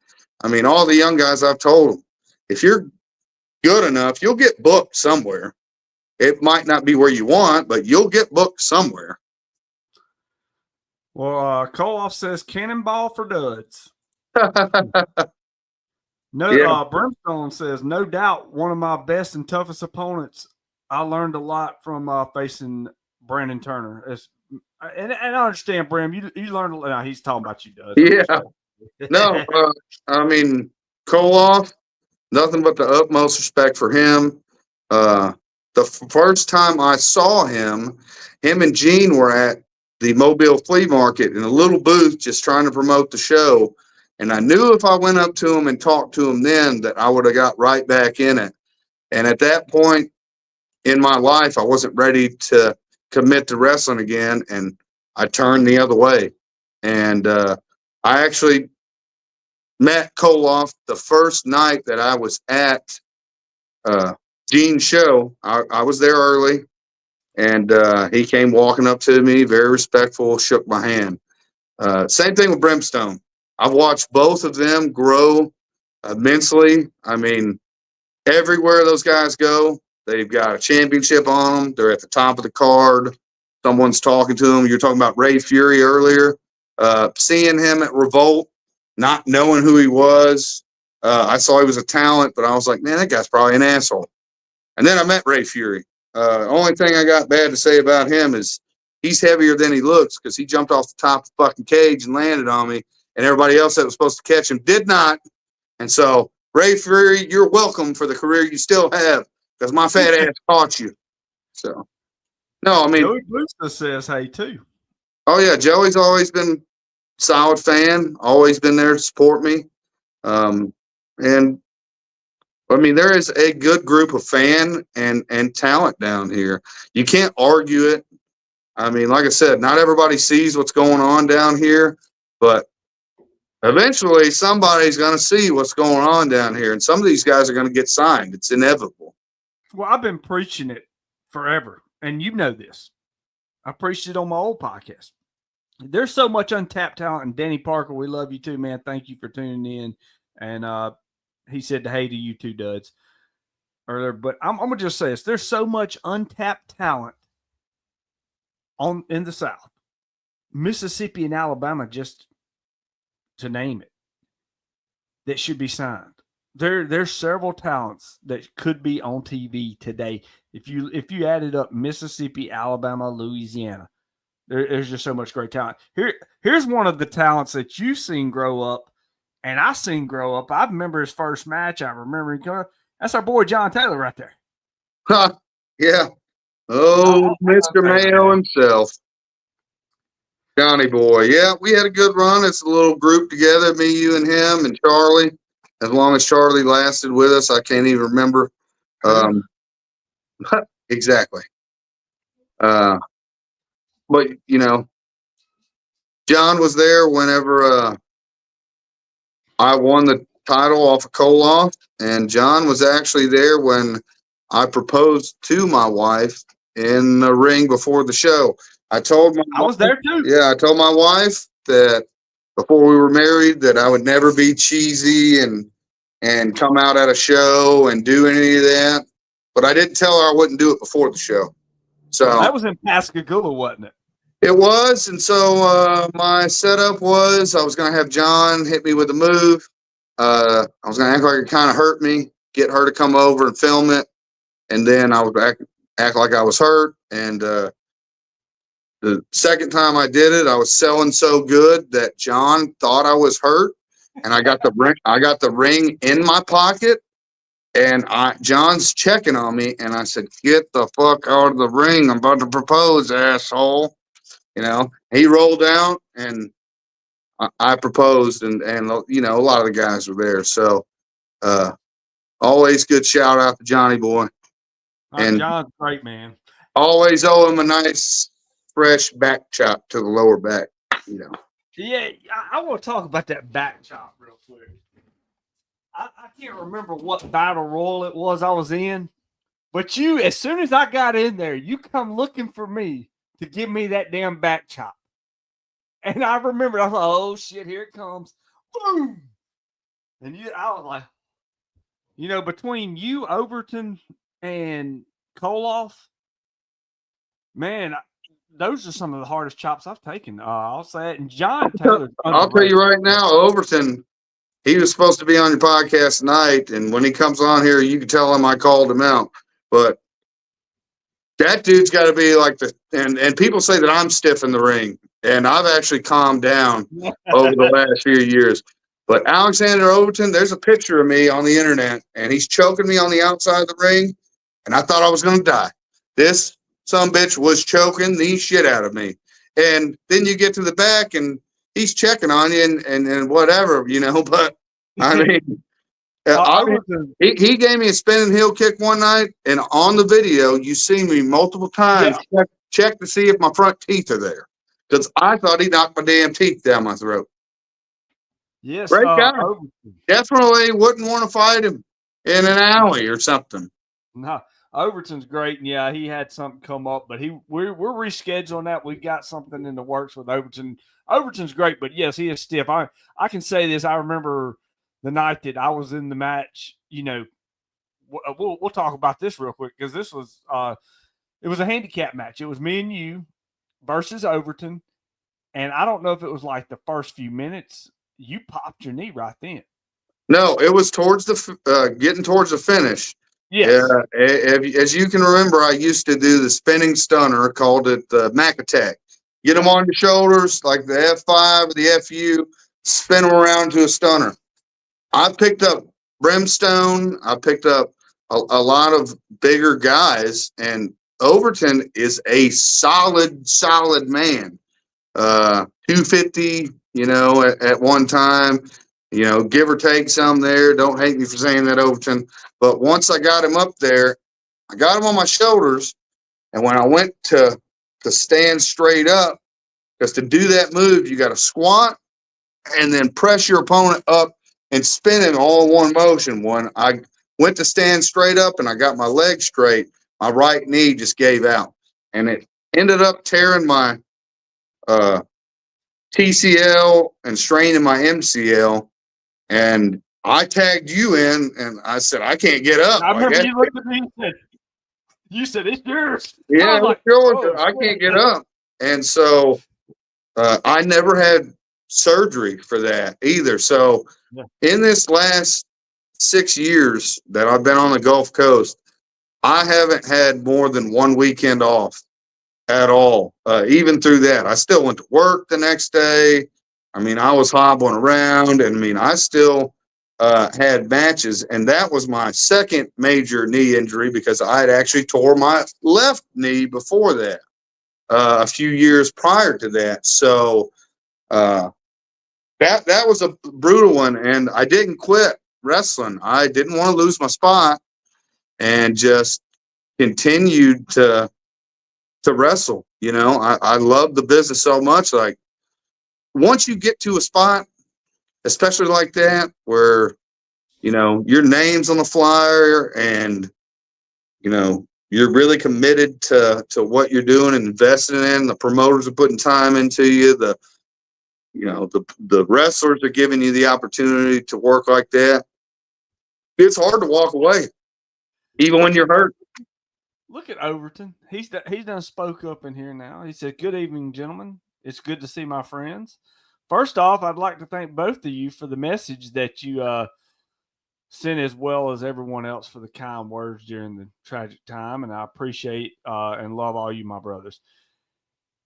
S3: I mean, all the young guys, I've told them, if you're good enough, you'll get booked somewhere. It might not be where you want, but you'll get booked somewhere.
S2: Well, Koloff says cannonball for Duds. No,
S3: Yeah.
S2: Brimstone says, no doubt one of my best and toughest opponents. I learned a lot from facing Brandon Turner. And I understand, Brim, you learned a lot. No, he's talking about you, Doug. I'm just
S3: Yeah. No, I mean, Koloff, nothing but the utmost respect for him. The first time I saw him and Gene were at the Mobile Flea Market in a little booth just trying to promote the show. And I knew if I went up to him and talked to him then that I would have got right back in it. And at that point in my life, I wasn't ready to commit to wrestling again. And I turned the other way. And I actually met Koloff the first night that I was at Gene's show. I was there early, and he came walking up to me, very respectful, shook my hand. Same thing with Brimstone. I've watched both of them grow immensely. I mean, everywhere those guys go, they've got a championship on them. They're at the top of the card. Someone's talking to them. You're talking about Ray Fury earlier. Seeing him at Revolt, not knowing who he was, I saw he was a talent, but I was like, man, that guy's probably an asshole. And then I met Ray Fury. Only thing I got bad to say about him is he's heavier than he looks because he jumped off the top of the fucking cage and landed on me, and everybody else that was supposed to catch him did not. And so, Ray Fury, you're welcome for the career you still have because my fat ass caught you. So, no, I mean,
S2: Joey Brewster says, hey, too.
S3: oh yeah, Joey's always been solid fan, always been there to support me. And I mean, there is a good group of fan and talent down here. You can't argue it. I mean, like I said, not everybody sees what's going on down here, but eventually somebody's going to see what's going on down here, and some of these guys are going to get signed. It's inevitable.
S2: Well, I've been preaching it forever, and you know this. I preached it on my old podcast. There's so much untapped talent, and Danny Parker, we love you too, man. Thank you for tuning in. And he said hey to you too, Duds, earlier. But I'm gonna just say this: there's so much untapped talent in the South, Mississippi and Alabama, just to name it, that should be signed. There's several talents that could be on TV today. If you added up Mississippi, Alabama, Louisiana, there's just so much great talent. Here's one of the talents that you've seen grow up, and I seen grow up. I remember his first match. I remember him coming. That's our boy John Taylor right there.
S3: Huh, yeah. Oh, Mr. Mayo himself. Johnny boy. Yeah, we had a good run. It's a little group together, me, you, and him, and Charlie. As long as Charlie lasted with us, I can't even remember. Exactly. But you know, John was there whenever I won the title off of Koloff, and John was actually there when I proposed to my wife in the ring before the show. I was
S2: there too.
S3: Yeah, I told my wife that before we were married that I would never be cheesy and come out at a show and do any of that. But I didn't tell her I wouldn't do it before the show. So
S2: that was in Pascagoula, wasn't it?
S3: It was. And so my setup was I was going to have John hit me with a move. I was going to act like it kind of hurt me, get her to come over and film it. And then I would act like I was hurt. And the second time I did it, I was selling so good that John thought I was hurt. And I got the ring in my pocket. And John's checking on me. And I said, get the fuck out of the ring. I'm about to propose, asshole. You know, he rolled out and I proposed and, you know, a lot of the guys were there. So, always good shout out to Johnny boy. And
S2: John's great, man.
S3: Always owe him a nice fresh back chop to the lower back, you know.
S2: Yeah, I want to talk about that back chop real quick. I can't remember what battle royal it was I was in, but as soon as I got in there, you come looking for me to give me that damn back chop. And I remember, I was like, oh shit, here it comes. Boom. And I was like, you know, between you, Overton, and Koloff, man, those are some of the hardest chops I've taken. I'll say it. And John Taylor.
S3: I'll tell you right now, Overton, he was supposed to be on your podcast tonight, and when he comes on here, you can tell him I called him out. But that dude's got to be like and people say that I'm stiff in the ring, and I've actually calmed down over the last few years. But Alexander Overton, there's a picture of me on the internet, and he's choking me on the outside of the ring, and I thought I was going to die. This some bitch was choking the shit out of me. And then you get to the back, and he's checking on you and whatever, But I mean,
S2: Overton,
S3: he gave me a spinning heel kick one night, and on the video, you see me multiple times check to see if my front teeth are there, because I thought he knocked my damn teeth down my throat.
S2: yes,
S3: Great guy.
S2: Overton.
S3: Definitely wouldn't want to fight him in an alley or something.
S2: No, Overton's great, and yeah, he had something come up, but we're rescheduling that. We got something in the works with Overton. Overton's great, but yes, he is stiff. I can say this. I remember the night that I was in the match. We'll talk about this real quick, because this was it was a handicap match. It was me and you versus Overton, and I don't know if it was like the first few minutes you popped your knee right then.
S3: No, it was towards the getting towards the finish.
S2: Yes.
S3: As you can remember, I used to do the spinning stunner, called it the Mac Attack. Get them on your shoulders like the F5 or the FU, spin them around to a stunner. I picked up Brimstone. I picked up a lot of bigger guys, and Overton is a solid man. 250, at one time, give or take some there. Don't hate me for saying that, Overton. But once I got him up there, I got him on my shoulders. And when I went to stand straight up, because to do that move, you got to squat and then press your opponent up and spin him all in one motion. When I went to stand straight up and I got my leg straight, my right knee just gave out. And it ended up tearing my TCL and straining my MCL. And I tagged you in, and I said, I can't get up.
S2: I remember you looked at me and said, it's yours.
S3: Yeah,
S2: I was like,
S3: yours.
S2: oh,
S3: I can't get up. And so I never had surgery for that either. So in this last 6 years that I've been on the Gulf Coast, I haven't had more than one weekend off at all. Even through that, I still went to work the next day. I mean, I was hobbling around, and I mean, I still had matches, and that was my second major knee injury, because I had actually tore my left knee before that, a few years prior to that. So that was a brutal one, and I didn't quit wrestling. I didn't want to lose my spot, and just continued to wrestle. I love the business so much. Like, once you get to a spot, especially like that, where your name's on the flyer, and you're really committed to what you're doing and investing in. The promoters are putting time into you. The wrestlers are giving you the opportunity to work like that. It's hard to walk away, even when you're hurt.
S2: Look at Overton. He's done spoke up in here now. He said, "Good evening, gentlemen. It's good to see my friends. First off, I'd like to thank both of you for the message that you sent, as well as everyone else for the kind words during the tragic time, and I appreciate and love all you, my brothers.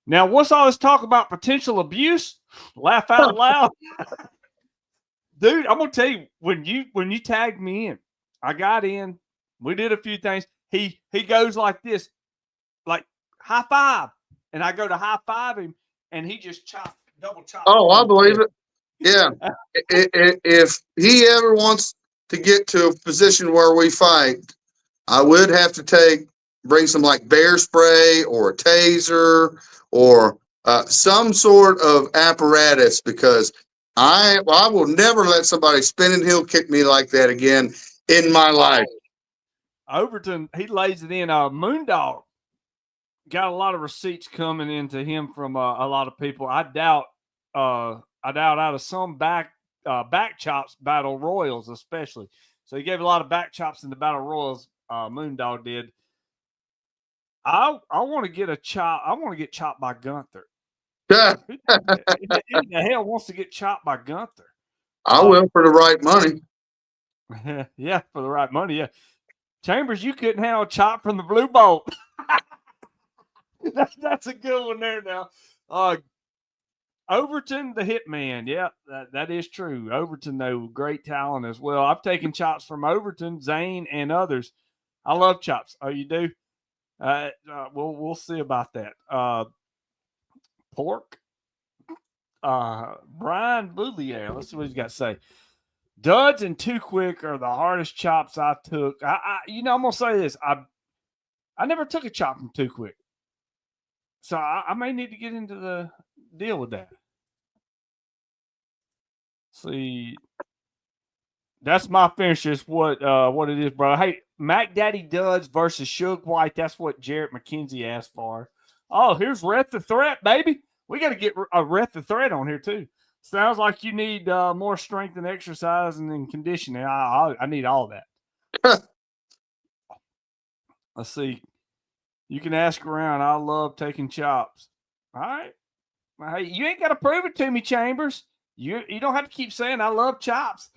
S2: Now, what's all this talk about potential abuse? Laugh out loud." Dude, I'm gonna tell you, when you tagged me in, I got in, we did a few things. He goes like this, like high five, and I go to high five him, and he just double chop.
S3: Oh, I believe it. Yeah. If he ever wants to get to a position where we fight, I would have to bring some like bear spray or a taser or some sort of apparatus, because I will never let somebody spin and heel kick me like that again in my life.
S2: Overton, he lays it in. Moondog got a lot of receipts coming into him from a lot of people. I doubt out of some back chops battle royals, especially. So he gave a lot of back chops in the battle royals. Moondog did. I want to get a chop. I want to get chopped by Gunther. Who the hell wants to get chopped by Gunther?
S3: I will for the right money.
S2: Yeah, for the right money. Yeah, Chambers, you couldn't handle a chop from the Blue Bolt. That's a good one there. Now, Overton, the Hitman. Yeah, that is true. Overton, though, great talent as well. I've taken chops from Overton, Zane, and others. I love chops. Oh, you do? We'll see about that. Pork. Brian Boulier. Let's see what he's got to say. Duds and Too Quick are the hardest chops I took. I'm gonna say this. I never took a chop from Too Quick, so I may need to get into the deal with that. See, that's my finish. Is what it is, bro. Hey, Mac Daddy Duds versus Suge White. That's what Jarrett McKenzie asked for. Oh, here's Rhett the Threat, baby. We got to get a Rhett the Threat on here too. Sounds like you need more strength and exercise and conditioning. I need all that. Let's see. You can ask around. I love taking chops. All right. Hey, you ain't got to prove it to me, Chambers. You don't have to keep saying I love chops.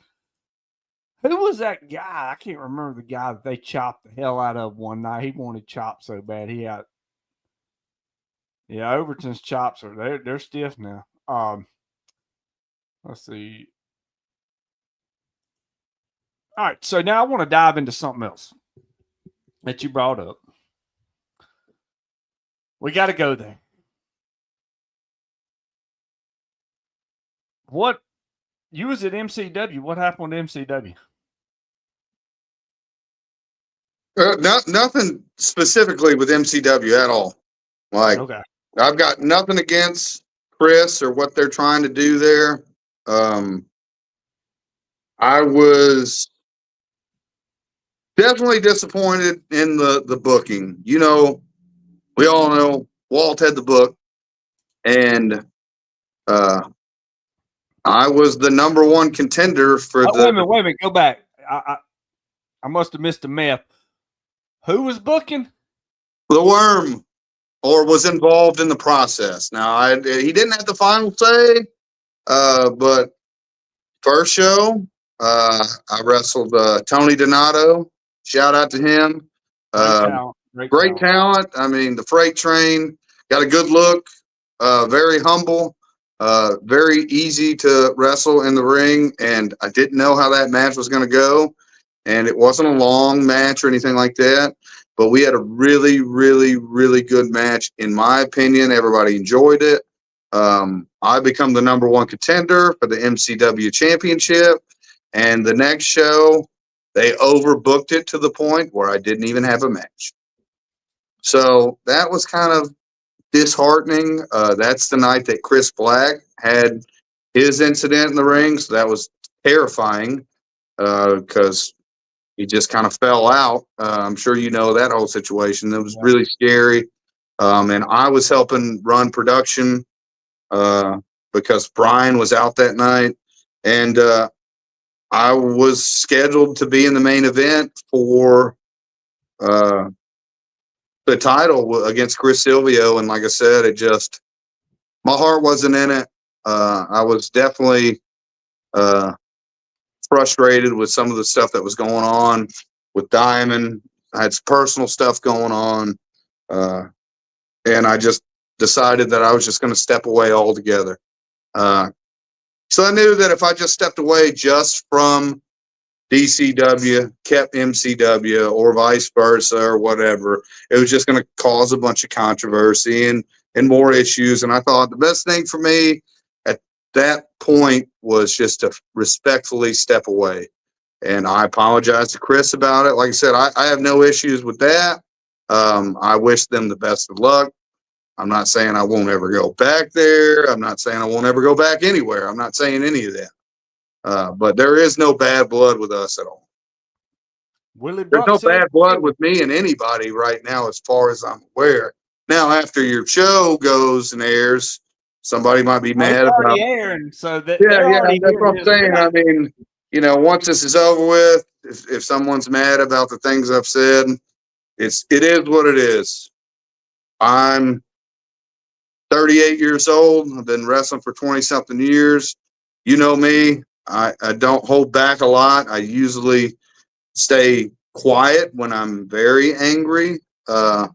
S2: Who was that guy? I can't remember the guy that they chopped the hell out of one night. He wanted chops so bad. Overton's chops they're stiff now. Let's see. All right, so now I want to dive into something else that you brought up. We got to go there. What you was at MCW? What happened to MCW?
S3: Nothing specifically with MCW at all. Like,
S2: Okay.
S3: I've got nothing against Chris or what they're trying to do there. I was definitely disappointed in the booking. You know, we all know Walt had the book, and I was the number one contender for
S2: Wait a minute. Go back. I must have missed a math. Who was booking?
S3: the Worm, or was involved in the process. Now, he didn't have the final say, but first show, I wrestled Tony Donato. Shout out to him. Great talent. I mean, the freight train, got a good look, very humble, very easy to wrestle in the ring. And I didn't know how that match was going to go. And it wasn't a long match or anything like that. But we had a really, really, really good match. In my opinion, everybody enjoyed it. I become the number one contender for the MCW championship. And the next show, they overbooked it to the point where I didn't even have a match. So that was kind of disheartening. That's the night that Chris Black had his incident in the ring. So that was terrifying because he just kind of fell out. I'm sure you know that whole situation. It was really scary. And I was helping run production because Brian was out that night. And I was scheduled to be in the main event for the title against Chris Silvio. And like I said, my heart wasn't in it. I was definitely frustrated with some of the stuff that was going on with Diamond. I had some personal stuff going on. And I just decided that I was just going to step away altogether. So I knew that if I just stepped away just from DCW, kept MCW, or vice versa, or whatever, it was just going to cause a bunch of controversy and more issues. And I thought the best thing for me at that point was just to respectfully step away. And I apologize to Chris about it. Like I said, I have no issues with that. I wish them the best of luck. I'm not saying I won't ever go back there. I'm not saying I won't ever go back anywhere. I'm not saying any of that. But there is no bad blood with us at all. There's no bad blood with me and anybody right now, as far as I'm aware. Now, after your show goes and airs, somebody might be mad about
S2: airing, so that
S3: that's what I'm saying. I mean, once this is over with, if someone's mad about the things I've said, it is what it is. I'm 38 years old. I've been wrestling for 20 something years. You know me. I don't hold back a lot. I usually stay quiet when I'm very angry. So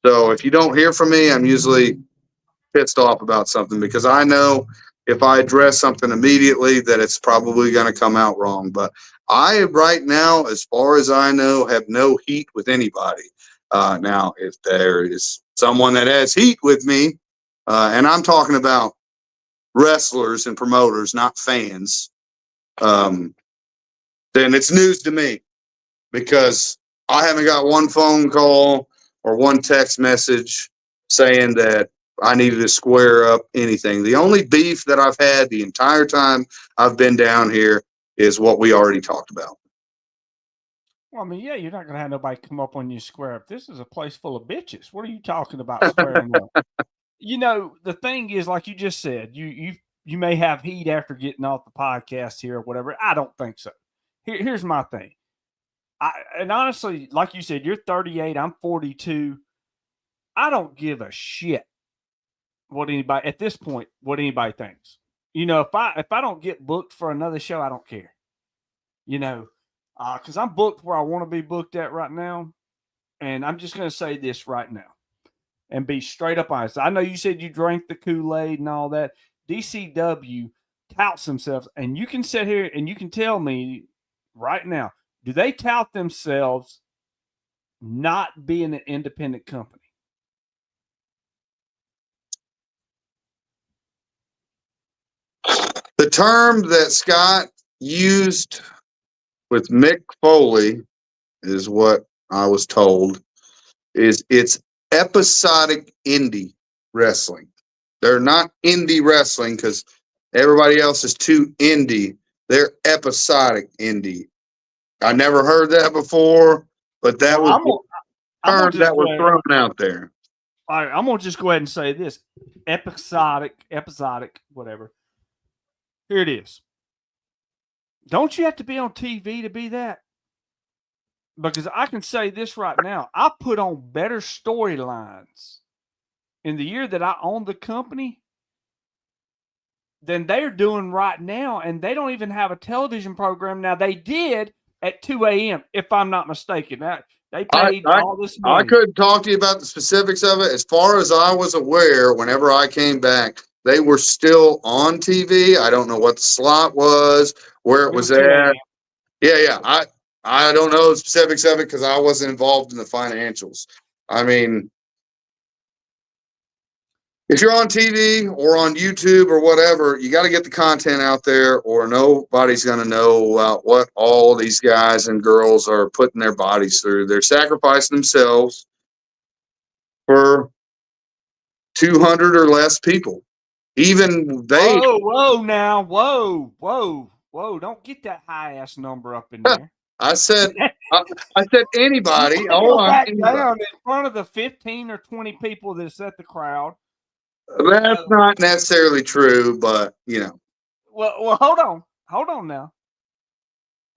S3: if you don't hear from me, I'm usually pissed off about something because I know if I address something immediately that it's probably going to come out wrong. But I, right now, as far as I know, have no heat with anybody. Now, if there is someone that has heat with me, and I'm talking about wrestlers and promoters, not fans, um, then it's news to me because I haven't got one phone call or one text message saying that I needed to square up anything. The only beef that I've had the entire time I've been down here is what we already talked about.
S2: Well, I mean, yeah, you're not going to have nobody come up on you square up. This is a place full of bitches. What are you talking about squaring up? You know, the thing is, like you just said, you may have heat after getting off the podcast here or whatever. I don't think so. Here's my thing. And honestly, like you said, you're 38, I'm 42. I don't give a shit what anybody at this point, what anybody thinks. You know, if I don't get booked for another show, I don't care. You know, because I'm booked where I want to be booked at right now. And I'm just going to say this right now and be straight up honest. I know you said you drank the Kool-Aid and all that. DCW touts themselves, and you can sit here and you can tell me right now, do they tout themselves not being an independent company?
S3: The term that Scott used with Mick Foley is what I was told is it's episodic indie wrestling. They're not indie wrestling because everybody else is too indie. They're episodic indie. I never heard that before, but that was the term that was thrown out there.
S2: All right, I'm gonna just go ahead and say this: episodic, whatever. Here it is. Don't you have to be on TV to be that? Because I can say this right now: I put on better storylines in the year that I owned the company than they're doing right now, and they don't even have a television program now. They did at 2 a.m., if I'm not mistaken. They paid all this money.
S3: I couldn't talk to you about the specifics of it. As far as I was aware, whenever I came back, they were still on TV. I don't know what the slot was, where it was at. Yeah. I don't know the specifics of it because I wasn't involved in the financials. I mean, if you're on TV or on YouTube or whatever, you got to get the content out there or nobody's going to know about what all these guys and girls are putting their bodies through. They're sacrificing themselves for 200 or less people. Even they.
S2: Whoa. Don't get that high ass number up in there.
S3: I said anybody.
S2: Back down in front of the 15 or 20 people that's at the crowd.
S3: That's not necessarily true, but you know.
S2: Well, hold on now.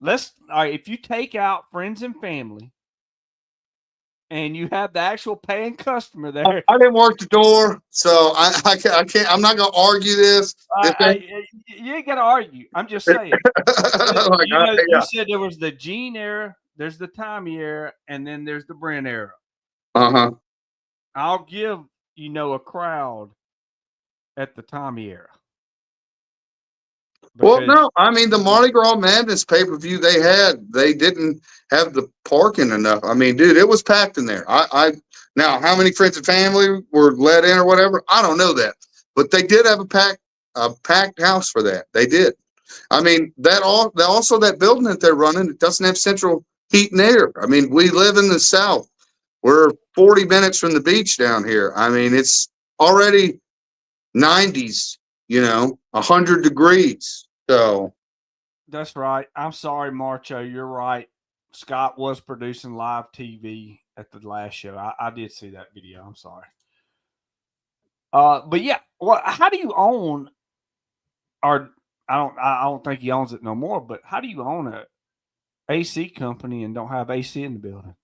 S2: All right, if you take out friends and family, and you have the actual paying customer there.
S3: I didn't work the door, so I can't. I'm not gonna argue this.
S2: You ain't gotta argue. I'm just saying. You said there was the Gene era, there's the Tommy era, and then there's the Brent era. I'll give a crowd at the Tommy era.
S3: Well, no, I mean the Mardi Gras Madness pay-per-view they didn't have the parking enough. I mean, dude, it was packed in there. Now how many friends and family were let in or whatever? I don't know that, but they did have a packed house for that. They did. I mean, that building that they're running, it doesn't have central heat and air. I mean, we live in the South. We're 40 minutes from the beach down here. I mean, it's already 90s. 100 degrees. So
S2: that's right. I'm sorry, Marcho. You're right. Scott was producing live TV at the last show. I did see that video. I'm sorry. But yeah, well, how do you own? Or I don't think he owns it no more. But how do you own a AC company and don't have AC in the building?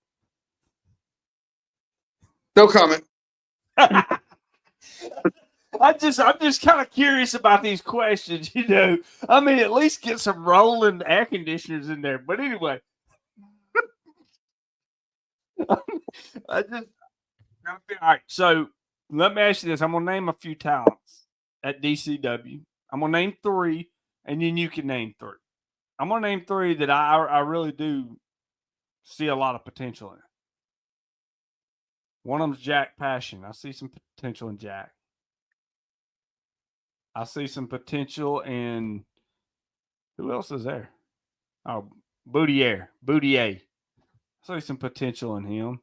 S3: No comment.
S2: I'm just kind of curious about these questions, you know. I mean, at least get some rolling air conditioners in there. But anyway, I just all right. So let me ask you this: I'm gonna name a few talents at DCW. I'm gonna name three, and then you can name three. I'm gonna name three that I really do see a lot of potential in. One of them's Jack Passion. I see some potential in Jack. I see some potential in who else is there? Oh, Boudier. I see some potential in him.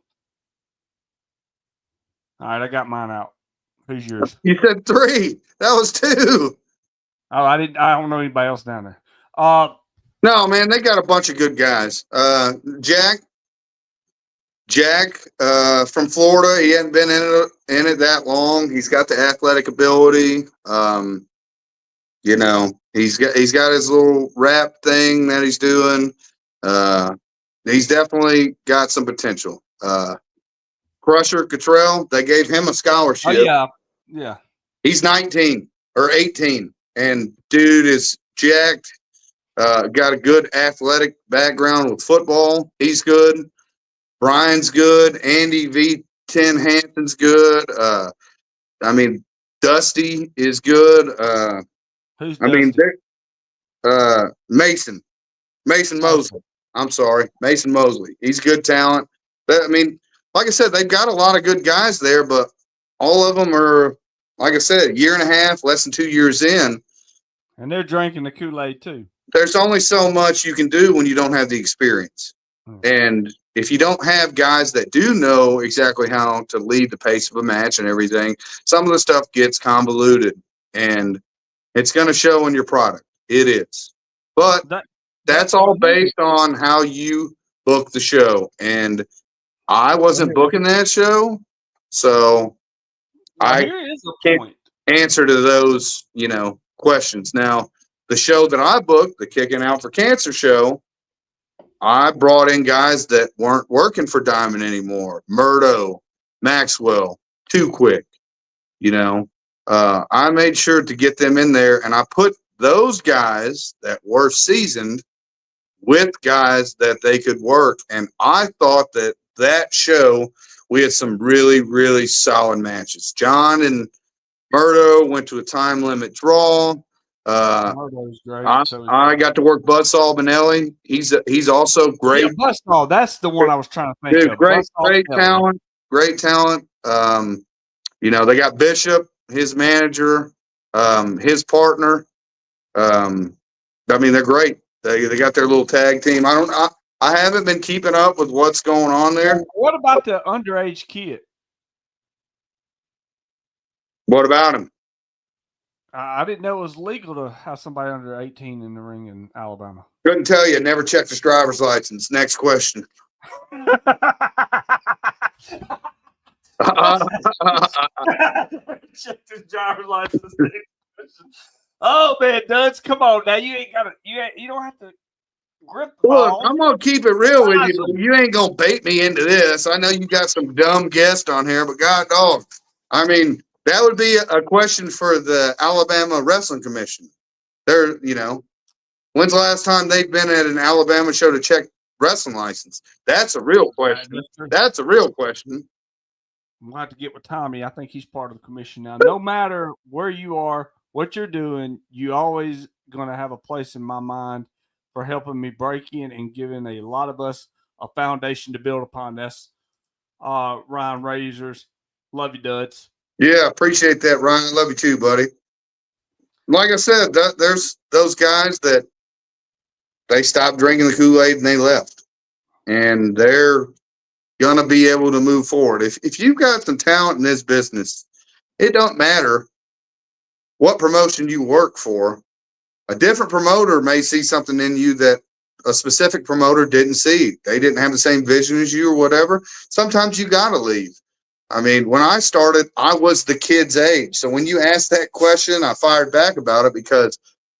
S2: All right, I got mine out. Who's yours?
S3: You said three. That was two.
S2: Oh, I didn't. I don't know anybody else down there.
S3: No, man, they got a bunch of good guys. Jack from Florida. He hadn't been in it that long. He's got the athletic ability. You know, he's got his little rap thing that he's doing. He's definitely got some potential. Crusher Cottrell, they gave him a scholarship.
S2: Oh yeah.
S3: He's 19 or 18, and dude is jacked. Got a good athletic background with football. He's good. Brian's good. Andy V10 Hampton's good. I mean, Dusty is good.
S2: Who's
S3: I mean,
S2: Dusty?
S3: Mason Mosley. I'm sorry, Mason Mosley. He's good talent. I mean, like I said, they've got a lot of good guys there, but all of them are, like I said, a year and a half, less than 2 years in.
S2: And they're drinking the Kool-Aid too.
S3: There's only so much you can do when you don't have the experience. And if you don't have guys that do know exactly how to lead the pace of a match and everything, some of the stuff gets convoluted, and it's going to show in your product. It is. But that's all based on how you book the show. And I wasn't booking that show, so I can't answer to those, questions. Now, the show that I booked, the Kicking Out for Cancer show, I brought in guys that weren't working for Diamond anymore. Murdo, Maxwell, Too Quick. I made sure to get them in there, and I put those guys that were seasoned with guys that they could work. And I thought that show, we had some really, really solid matches. John and Murdo went to a time limit draw.
S2: Murdo's great.
S3: I got to work Buzzsaw Benelli. He's also great.
S2: Yeah, Buzzsaw, that's the one I was trying to think of.
S3: Great talent. Great talent. They got Bishop, his manager, his partner. They're great. They got their little tag team. I haven't been keeping up with what's going on there.
S2: What about the underage kid?
S3: What about him?
S2: I didn't know it was legal to have somebody under 18 in the ring in Alabama.
S3: Couldn't tell you. Never checked his driver's license. Next question.
S2: Check his driver's license. Oh man, Duds, come on now. You ain't got to. You don't have to grip the ball.
S3: Look, I'm gonna keep it real with you. But you ain't gonna bait me into this. I know you got some dumb guests on here, but God dog, I mean, that would be a question for the Alabama Wrestling Commission. When's the last time they've been at an Alabama show to check wrestling license? That's a real question. That's a real question.
S2: We'll have to get with Tommy. I think he's part of the commission now. No matter where you are, what you're doing, you always going to have a place in my mind for helping me break in and giving a lot of us a foundation to build upon. That's Ryan Razors. Love you, Duds.
S3: Yeah, appreciate that, Ryan. Love you too, buddy. Like I said, there's those guys that they stopped drinking the Kool-Aid and they left. And they're going to be able to move forward. If you've got some talent in this business, it don't matter what promotion you work for. A different promoter may see something in you that a specific promoter didn't see. They didn't have the same vision as you or whatever. Sometimes you got to leave. I mean, when I started, I was the kid's age. So when you asked that question, I fired back about it because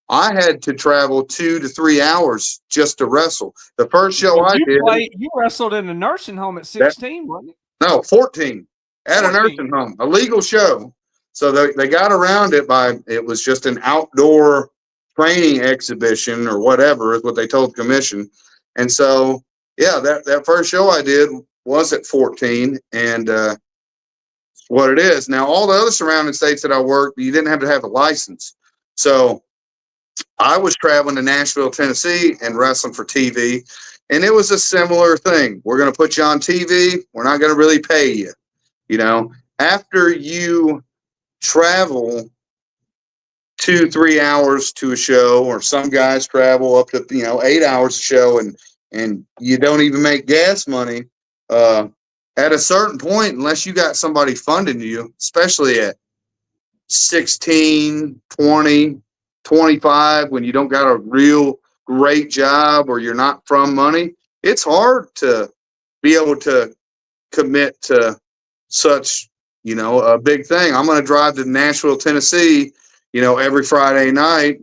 S3: I had to travel 2 to 3 hours just to wrestle. The first show
S2: you wrestled in a nursing home at 16, wasn't it?
S3: No, 14 at 14. A nursing home, a legal show. So they got around it by, it was just an outdoor training exhibition or whatever is what they told the commission. And so, yeah, that first show I did was at 14, and what it is now. All the other surrounding states that I worked, you didn't have to have a license. So I was traveling to Nashville, Tennessee, and wrestling for TV, and it was a similar thing. We're going to put you on TV. We're not going to really pay you. You know, after you travel 2-3 hours to a show, or some guys travel up to 8 hours a show, and you don't even make gas money. At a certain point, unless you got somebody funding you, especially at 16, 20, 25, when you don't got a real great job or you're not from money, it's hard to be able to commit to such, a big thing. I'm going to drive to Nashville, Tennessee, every Friday night,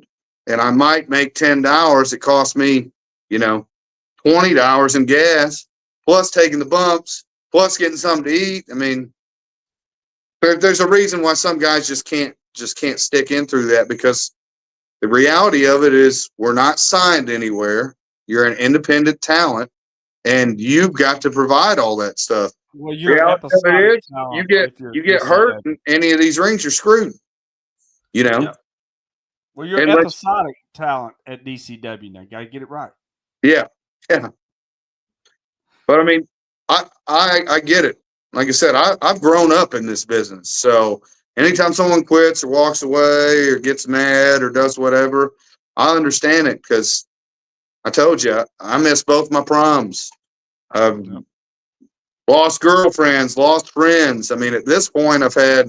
S3: and I might make $10. It costs me, $20 in gas, plus taking the bumps, plus getting something to eat. I mean, there's a reason why some guys just can't stick in through that, because the reality of it is we're not signed anywhere. You're an independent talent, and you've got to provide all that stuff.
S2: Well, you're
S3: Reality of it
S2: episodic
S3: is,
S2: talent if you're
S3: you get
S2: DCW.
S3: hurt in any of these rings, you're screwed.
S2: Yep. Well, you're
S3: Unless-
S2: episodic talent at DCW now. Got to get it right.
S3: Yeah, yeah. But I mean, I get it. Like I said, I've grown up in this business. So anytime someone quits or walks away or gets mad or does whatever, I understand it, because I told you, I missed both my proms. I've lost girlfriends, lost friends. I mean, at this point, I've had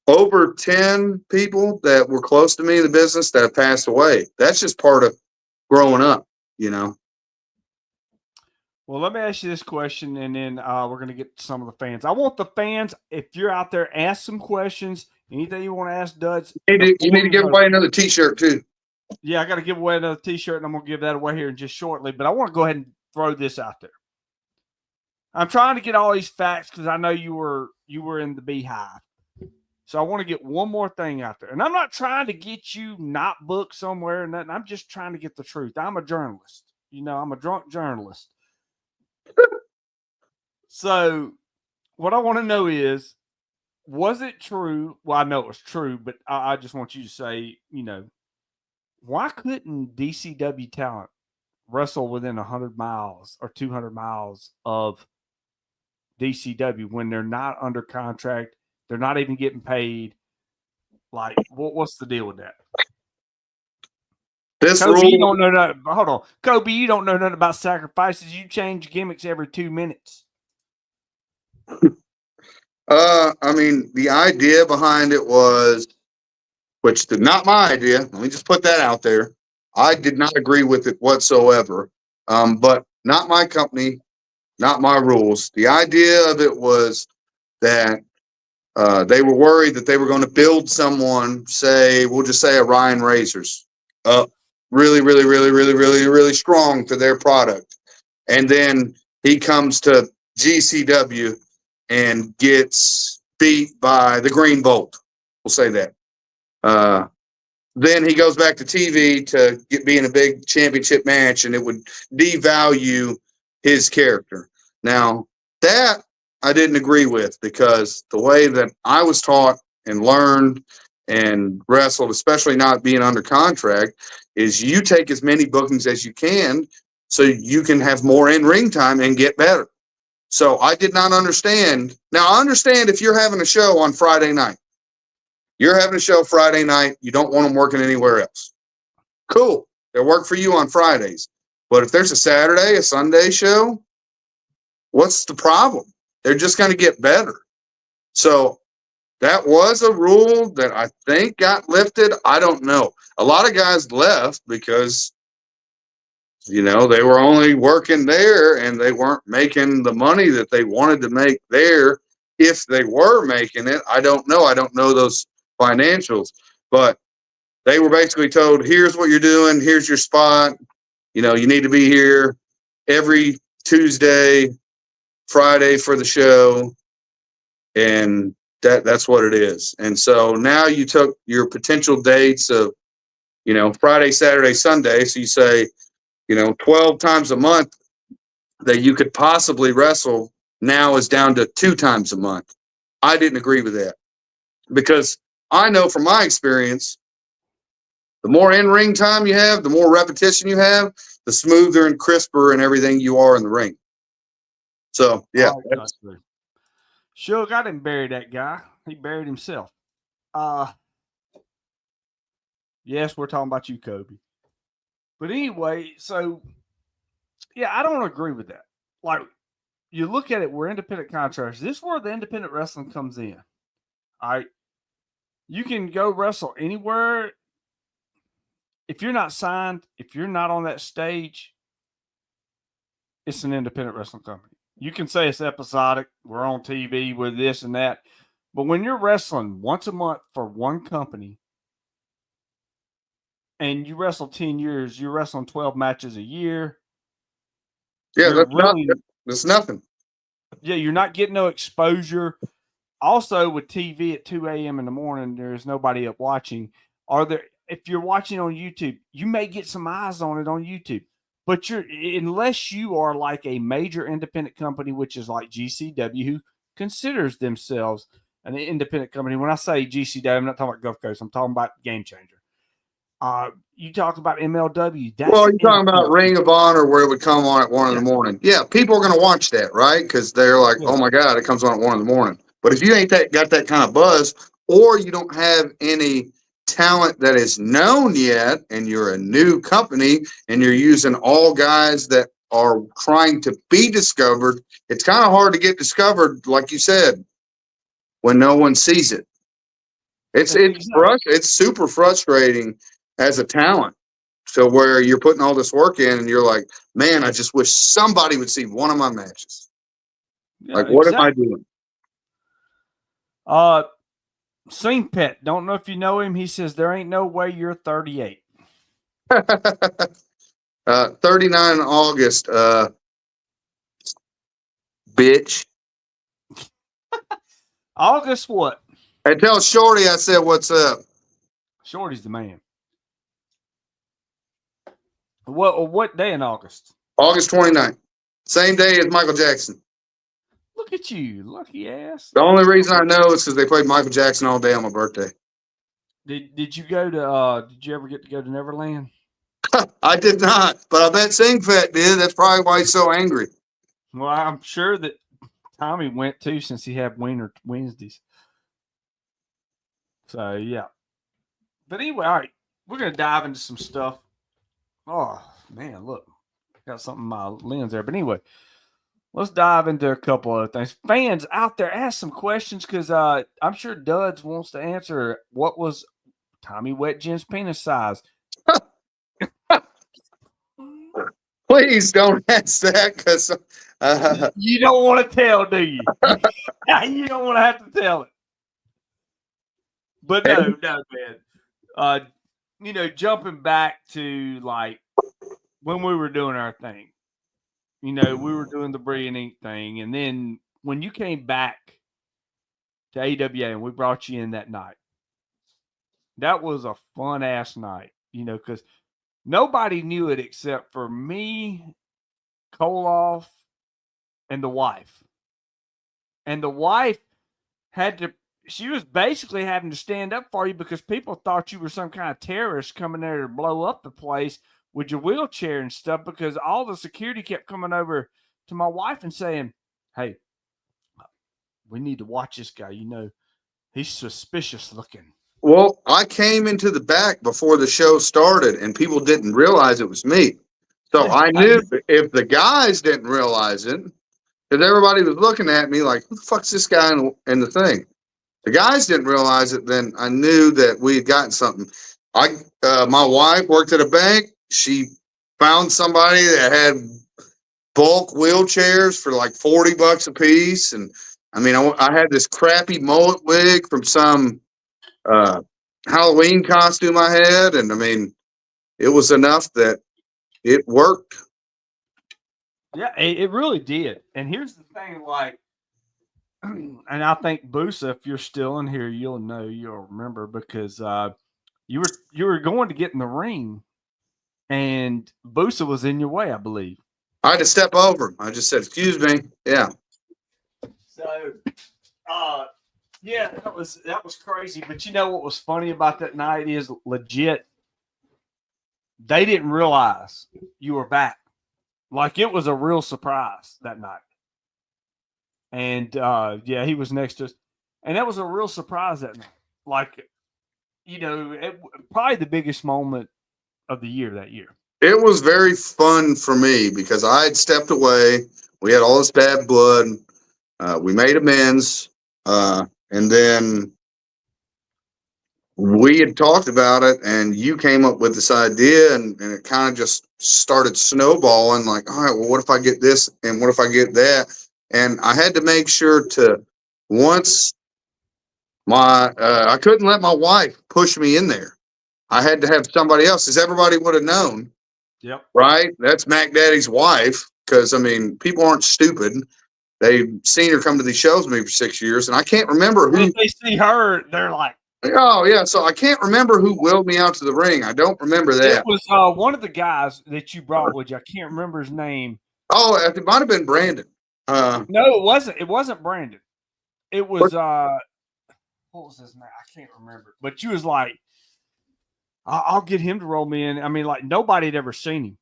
S3: over 10 people that were close to me in the business that have passed away. That's just part of growing up,
S2: Well, let me ask you this question, and then we're going to get to some of the fans. I want the fans, if you're out there, ask some questions. Anything you want to ask Duds.
S3: You need to give away another T-shirt too.
S2: Yeah, I got to give away another T-shirt, and I'm going to give that away here in just shortly. But I want to go ahead and throw this out there. I'm trying to get all these facts because I know you were in the beehive. So I want to get one more thing out there. And I'm not trying to get you not booked somewhere or nothing. I'm just trying to get the truth. I'm a journalist. I'm a drunk journalist. So what I want to know is, was it true? Well, I know it was true, but I just want you to say, why couldn't DCW talent wrestle within 100 miles or 200 miles of DCW when they're not under contract? They're not even getting paid. Like, what's the deal with that? Kobe, you don't know nothing. Hold on. Kobe, you don't know nothing about sacrifices. You change gimmicks every 2 minutes.
S3: I mean, the idea behind it was, which is not my idea. Let me just put that out there. I did not agree with it whatsoever. But not my company, not my rules. The idea of it was that they were worried that they were going to build someone, we'll just say a Ryan Razors, really, really, really, really, really, really strong to their product. And then he comes to GCW and gets beat by the Green Bolt. We'll say that. Then he goes back to TV to be in a big championship match, and it would devalue his character. Now, that I didn't agree with, because the way that I was taught and learned and wrestled, especially not being under contract, is you take as many bookings as you can so you can have more in-ring time and get better. So I did not understand. Now, I understand if you're having a show on Friday night. You're having a show Friday night. You don't want them working anywhere else. Cool. They'll work for you on Fridays. But if there's a Saturday, a Sunday show, what's the problem? They're just going to get better. So that was a rule that I think got lifted. I don't know. A lot of guys left because, they were only working there and they weren't making the money that they wanted to make there. If they were making it, I don't know. I don't know those financials, but they were basically told, here's what you're doing. Here's your spot. You need to be here every Tuesday, Friday for the show. And That's what it is. And so now you took your potential dates of, Friday, Saturday, Sunday. So you say, 12 times a month that you could possibly wrestle now is down to 2 times a month. I didn't agree with that because I know from my experience, the more in-ring time you have, the more repetition you have, the smoother and crisper and everything you are in the ring. So, yeah.
S2: Suge, I didn't bury that guy. He buried himself. Yes, we're talking about you, Kobe. But anyway, so, yeah, I don't agree with that. Like, you look at it, we're independent contractors. This is where the independent wrestling comes in. All right. You can go wrestle anywhere. If you're not signed, if you're not on that stage, it's an independent wrestling company. You can say it's episodic. We're on TV with this and that. But when you're wrestling once a month for one company and you wrestle 10 years, you're wrestling 12 matches a year.
S3: Yeah, that's nothing.
S2: Yeah, you're not getting no exposure. Also, with TV at 2 a.m. in the morning, there's nobody up watching. If you're watching on YouTube, you may get some eyes on it on YouTube. But unless you are like a major independent company, which is like GCW, who considers themselves an independent company. When I say GCW, I'm not talking about Gulf Coast. I'm talking about Game Changer. You talked about MLW.
S3: Well, you're talking about Ring of Honor where it would come on at 1 in the morning. Yeah, people are going to watch that, right? Because they're like, oh, my God, it comes on at 1 in the morning. But if you ain't got that kind of buzz, or you don't have any talent that is known yet, and you're a new company, and you're using all guys that are trying to be discovered, it's kind of hard to get discovered, like you said, when no one sees it. It's super frustrating as a talent. So where you're putting all this work in and you're like, man, I just wish somebody would see one of my matches. Yeah, like, what am I doing?
S2: Sing Pet, don't know if you know him. He says, there ain't no way you're 38.
S3: 39 in August, bitch.
S2: August what?
S3: Hey, tell Shorty I said, what's up?
S2: Shorty's the man. What day in August?
S3: August 29th. Same day as Michael Jackson.
S2: Look at you, lucky ass.
S3: The only reason I know is because they played Michael Jackson all day on my birthday.
S2: Did you go to did you ever get to go to Neverland?
S3: I did not, but I bet Sing Fat did. That's probably why he's so angry.
S2: Well, I'm sure that Tommy went too, since he had Wiener Wednesdays. So yeah. But anyway, all right, we're gonna dive into some stuff. Oh man, look, got something in my lens there. But anyway, let's dive into a couple other things. Fans out there, ask some questions, because I'm sure Duds wants to answer. What was Tommy Wet Jen's penis size?
S3: Please don't ask that, because
S2: you don't want to tell, do you? You don't want to have to tell it. But no, man. Jumping back to like when we were doing our thing, we were doing the Brilliant Ink thing. And then when you came back to AWA and we brought you in that night, that was a fun ass night, because nobody knew it except for me, Koloff, and the wife. And the wife she was basically having to stand up for you because people thought you were some kind of terrorist coming there to blow up the place with your wheelchair and stuff, because all the security kept coming over to my wife and saying, hey, we need to watch this guy. He's suspicious looking.
S3: Well, I came into the back before the show started and people didn't realize it was me. So I knew if the guys didn't realize it, because everybody was looking at me like, who the fuck's this guy in the thing? The guys didn't realize it, then I knew that we had gotten something. My wife worked at a bank. She found somebody that had bulk wheelchairs for like $40 a piece. And I mean, I had this crappy mullet wig from some Halloween costume I had. And I mean, it was enough that it worked.
S2: Yeah, it really did. And here's the thing, like, and I think Boosa, if you're still in here, you'll remember because you were going to get in the ring, and Boosa was in your way, I believe.
S3: I had to step over him. I just said, "Excuse me." Yeah.
S2: So, yeah, that was crazy. But you know what was funny about that night is legit. They didn't realize you were back. Like it was a real surprise that night. And yeah, he was next to us, and that was a real surprise that night. Like, probably the biggest moment of the year that year.
S3: It was very fun for me because I had stepped away. We had all this bad blood. We made amends. And then we had talked about it, and you came up with this idea, and it kind of just started snowballing like, all right, well, what if I get this? And what if I get that? And I had to make sure to once I couldn't let my wife push me in there. I had to have somebody else, as everybody would have known.
S2: Yep.
S3: Right? That's Mac Daddy's wife. Because, I mean, people aren't stupid. They've seen her come to these shows with me for 6 years, and I can't remember who.
S2: If they see her, they're like,
S3: oh, yeah. So I can't remember who willed me out to the ring. I don't remember that.
S2: It was one of the guys that you brought with you. I can't remember his name.
S3: Oh, it might have been Brandon.
S2: No, it wasn't. It wasn't Brandon. It was, what was his name? I can't remember. But you was like, I'll get him to roll me in. I mean, like nobody had ever seen him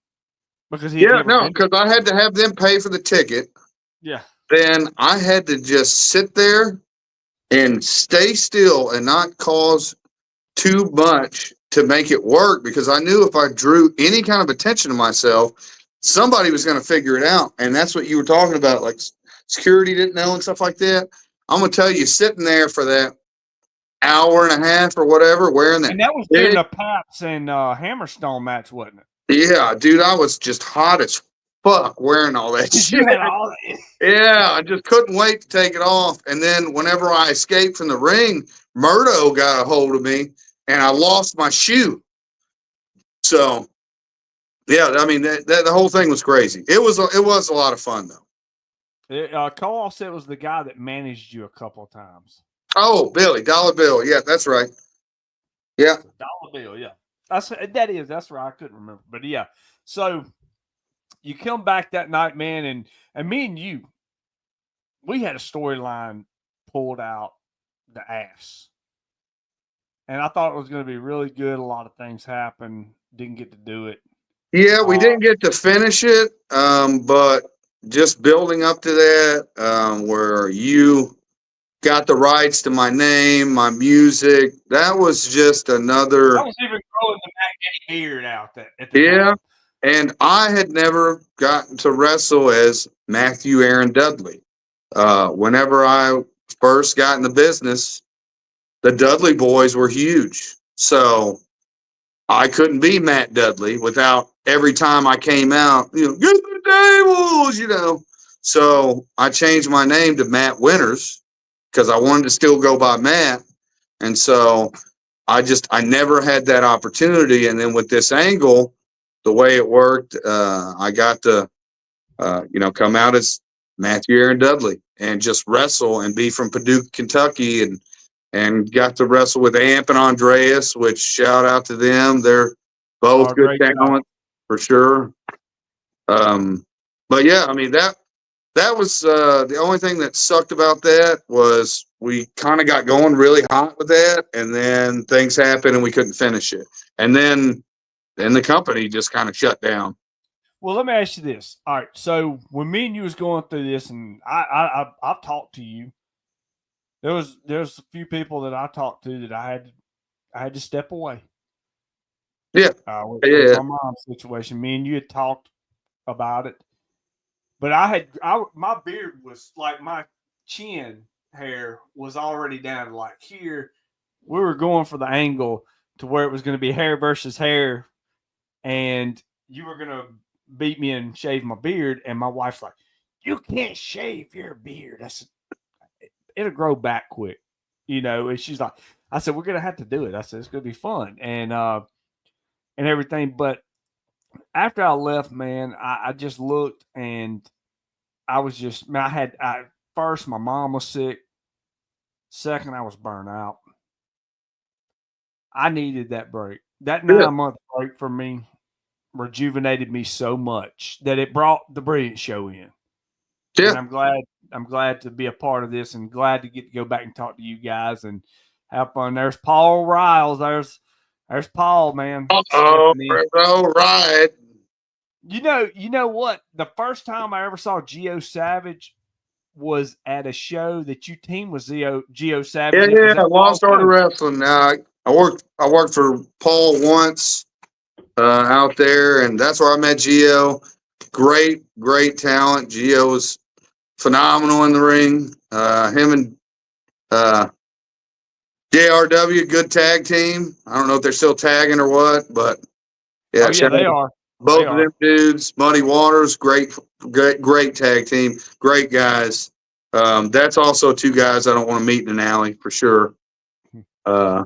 S2: because
S3: because I had to have them pay for the ticket.
S2: Yeah.
S3: Then I had to just sit there and stay still and not cause too much to make it work, because I knew if I drew any kind of attention to myself, somebody was going to figure it out. And that's what you were talking about, like security didn't know and stuff like that. I'm going to tell you, sitting there for that hour and a half or whatever, wearing that.
S2: And that was during the Paps and Hammerstone match, wasn't it?
S3: Yeah, dude, I was just hot as fuck wearing all that shit.
S2: You had all that.
S3: Yeah, I just couldn't wait to take it off. And then whenever I escaped from the ring, Murdo got a hold of me, and I lost my shoe. So, yeah, I mean, the whole thing was crazy. It was a lot of fun, though.
S2: Cole said it was the guy that managed you a couple of times.
S3: Oh, Billy, Dollar Bill. Yeah, that's right. Yeah.
S2: Dollar Bill, yeah. That's right. I couldn't remember. But yeah. So you come back that night, man, and me and you, we had a storyline pulled out the ass. And I thought it was going to be really good. A lot of things happened. Didn't get to do it.
S3: Yeah, we didn't get to finish it, but just building up to that, where you got the rights to my name, my music, that was just another.
S2: I was even growing the Mac Daddy beard out at the time.
S3: And I had never gotten to wrestle as Matthew Aaron Dudley. Whenever I first got in the business, the Dudley boys were huge. So I couldn't be Matt Dudley without every time I came out, get the tables, So I changed my name to Matt Winters because I wanted to still go by Matt. And so I never had that opportunity. And then with this angle, the way it worked, I got to, come out as Matthew Aaron Dudley and just wrestle and be from Paducah, Kentucky, and got to wrestle with Amp and Andreas, which shout out to them. They're both good talent for sure. But yeah, I mean, that was the only thing that sucked about that was we kind of got going really hot with that, and then things happened and we couldn't finish it. And then the company just kind of shut down.
S2: Well, let me ask you this. All right, so when me and you was going through this, and I've talked to you, there's a few people that I talked to that I had to step away.
S3: Yeah.
S2: With my mom's situation, me and you had talked about it, but my beard was like my chin hair was already down to like here. We were going for the angle to where it was going to be hair versus hair, and you were going to beat me and shave my beard. And my wife's like, "You can't shave your beard. It'll grow back quick," And she's like, I said, "We're going to have to do it." I said, "It's going to be fun." And everything. But after I left, man, I just looked and I was just, man, first, my mom was sick. Second, I was burnt out. I needed that break. That
S3: Yeah.
S2: 9-month break for me rejuvenated me so much that it brought the Brilliant Show in.
S3: Yeah.
S2: And I'm glad to be a part of this and glad to get to go back and talk to you guys and have fun. There's Paul Riles. There's Paul, man.
S3: Oh,
S2: Stepping in.
S3: all right.
S2: You know what? The first time I ever saw Geo Savage was at a show that you team was Geo Savage.
S3: Yeah,
S2: It was
S3: yeah.
S2: at Wild
S3: Lost Art of
S2: Coast.
S3: Wrestling. Now I worked for Paul once out there, and that's where I met Gio. Great talent. Gio was phenomenal in the ring. Him and JRW, good tag team. I don't know if they're still tagging or what, but yeah,
S2: Oh yeah,
S3: shout out
S2: they
S3: to
S2: are.
S3: both
S2: They
S3: of
S2: are.
S3: them dudes. Muddy Waters, great tag team, great guys. That's also two guys I don't want to meet in an alley for sure. Uh,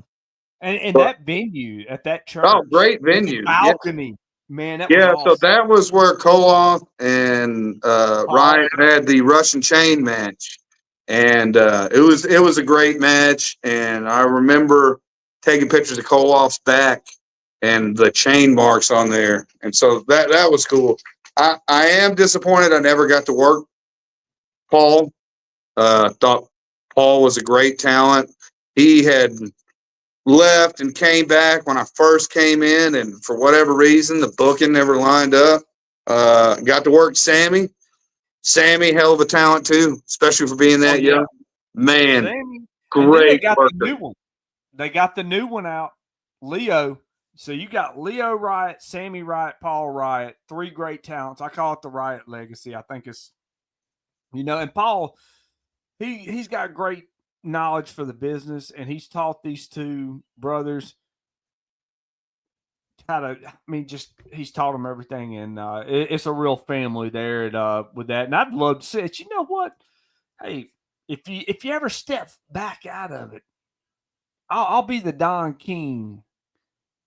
S2: And
S3: but
S2: that venue at that
S3: oh,
S2: church
S3: great
S2: with the
S3: venue. Yeah,
S2: balcony, man, that was
S3: yeah. So
S2: awesome.
S3: that was where Koloff and Ryan had the Russian chain match, and it was a great match. And I remember taking pictures of Koloff's back and the chain marks on there, and so that was cool. I am disappointed I never got to work Paul. Thought Paul was a great talent. He had left and came back when I first came in, and for whatever reason, the booking never lined up. Got to work Sammy. Sammy, hell of a talent too, especially for being
S2: Oh
S3: that
S2: yeah,
S3: young. Man,
S2: Sammy. And then they
S3: great
S2: got the
S3: worker.
S2: new one. They got the new one out, Leo. So you got Leo Riot, Sammy Riot, Paul Riot, three great talents. I call it the Riot Legacy. I think it's and Paul, he's got great knowledge for the business, and he's taught these two brothers how to. I mean, just he's taught them everything, and it's a real family there with that. And I'd love to see it. You know what? Hey, if you ever step back out of it, I'll be the Don King.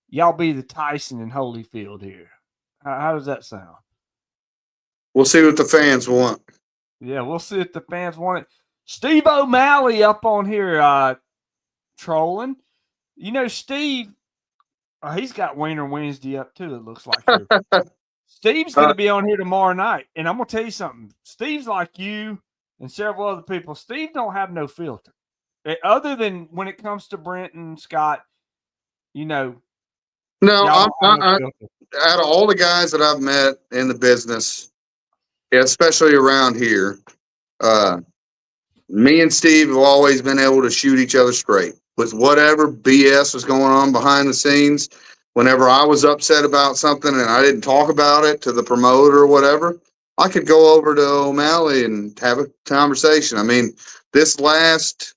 S2: Y'all be the Tyson and Holyfield here. How does that sound?
S3: We'll see what the fans want.
S2: Yeah, we'll see if the fans want it. Steve O'Malley up on here trolling. Steve, he's got Wiener Wednesday up too, it looks like here. Steve's going
S3: Uh,
S2: to be on here tomorrow night. And I'm going to tell you something. Steve's like you and several other people. Steve don't have no filter. Other than when it comes to Brent and Scott,
S3: no,
S2: y'all don't have no
S3: I,
S2: filter.
S3: out of all the guys that I've met in the business, especially around here, uh, me and Steve have always been able to shoot each other straight with whatever BS was going on behind the scenes. Whenever I was upset about something and I didn't talk about it to the promoter or whatever, I could go over to O'Malley and have a conversation. I mean, this last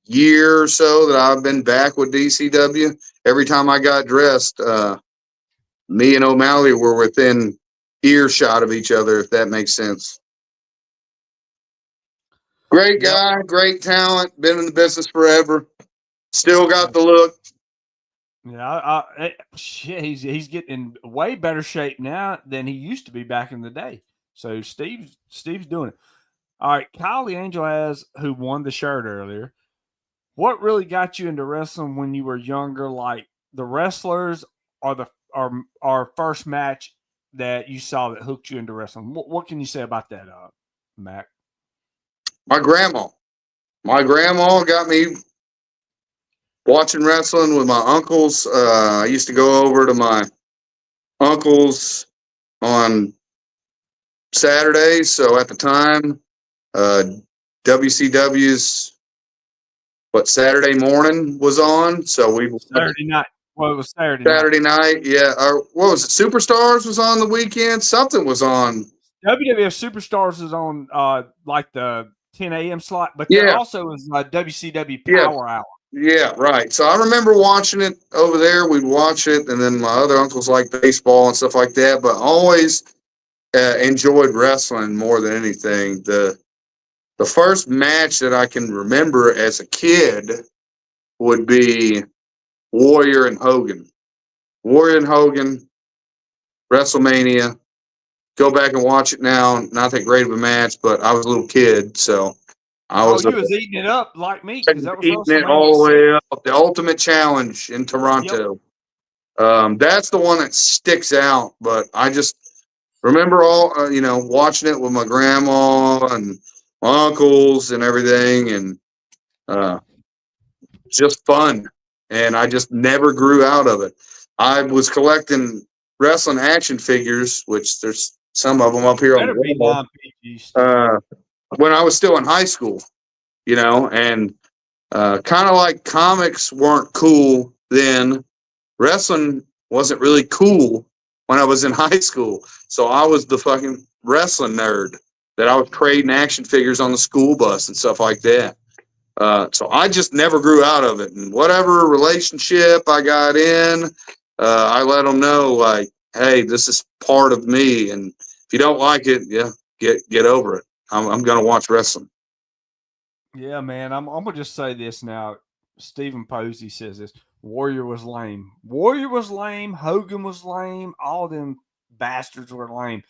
S3: year or so that I've been back with DCW, every time I got dressed, me and O'Malley were within earshot of each other, if that makes sense. Great
S2: Yep.
S3: guy, great talent, been in the business forever. Still got the look.
S2: Yeah, shit, he's getting in way better shape now than he used to be back in the day. So Steve's doing it. All right, Kylie Angel who won the shirt earlier. What really got you into wrestling when you were younger? Like the wrestlers or our first match that you saw that hooked you into wrestling? What can you say about that, Mac?
S3: My grandma. My grandma got me watching wrestling with my uncles. I used to go over to my uncles on Saturdays. So at the time, uh, WCW's Saturday morning was on. So we
S2: Saturday night. Well, it was Saturday night.
S3: Saturday night, yeah. Or what was it? Superstars was on the weekend. Something was on.
S2: WWF Superstars is on like the 10 a.m. slot, but there
S3: Yeah,
S2: also is WCW
S3: yeah,
S2: Power Hour.
S3: yeah. Right. So I remember watching it over there. We'd watch it, and then my other uncles liked baseball and stuff like that. But always enjoyed wrestling more than anything. The first match that I can remember as a kid would be Warrior and Hogan. Warrior and Hogan, WrestleMania. Go back and watch it now. Not that great of a match, but I was a little kid, so I
S2: Oh,
S3: was,
S2: you was eating it up like me because that was
S3: eating it
S2: WrestleMania
S3: all the
S2: 6.
S3: way up. The Ultimate Challenge in
S2: Yep.
S3: Toronto. That's the one that sticks out. But I just remember watching it with my grandma and my uncles and everything, and uh, just fun. And I just never grew out of it. I was collecting wrestling action figures, which there's some of them up here on
S2: Better
S3: the
S2: be
S3: wall.
S2: non-PG, Steve.
S3: When I was still in high school, and kind of like comics weren't cool then, wrestling wasn't really cool when I was in high school. So I was the fucking wrestling nerd that I was trading action figures on the school bus and stuff like that. So I just never grew out of it. And whatever relationship I got in, I let them know, like, hey, this is part of me. And if you don't like it, yeah, get over it. I'm gonna watch wrestling.
S2: Yeah, man. I'm gonna just say this now. Stephen Posey says this. Warrior was lame. Warrior was lame. Hogan was lame. All them bastards were lame.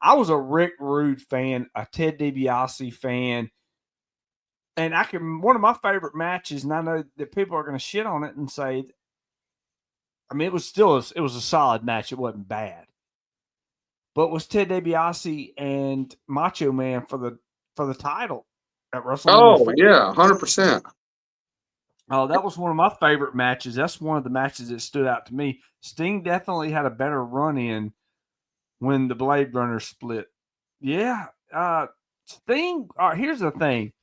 S2: I was a Rick Rude fan, a Ted DiBiase fan, and one of my favorite matches. And I know that people are gonna shit on it and say, I mean, it was a solid match. It wasn't bad, but was Ted DiBiase and Macho Man for the title at WrestleMania
S3: Oh
S2: 4.
S3: yeah, 100%.
S2: Oh, that was one of my favorite matches. That's one of the matches that stood out to me. Sting definitely had a better run in when the Blade Runner split. Yeah. Sting, all right, here's the thing.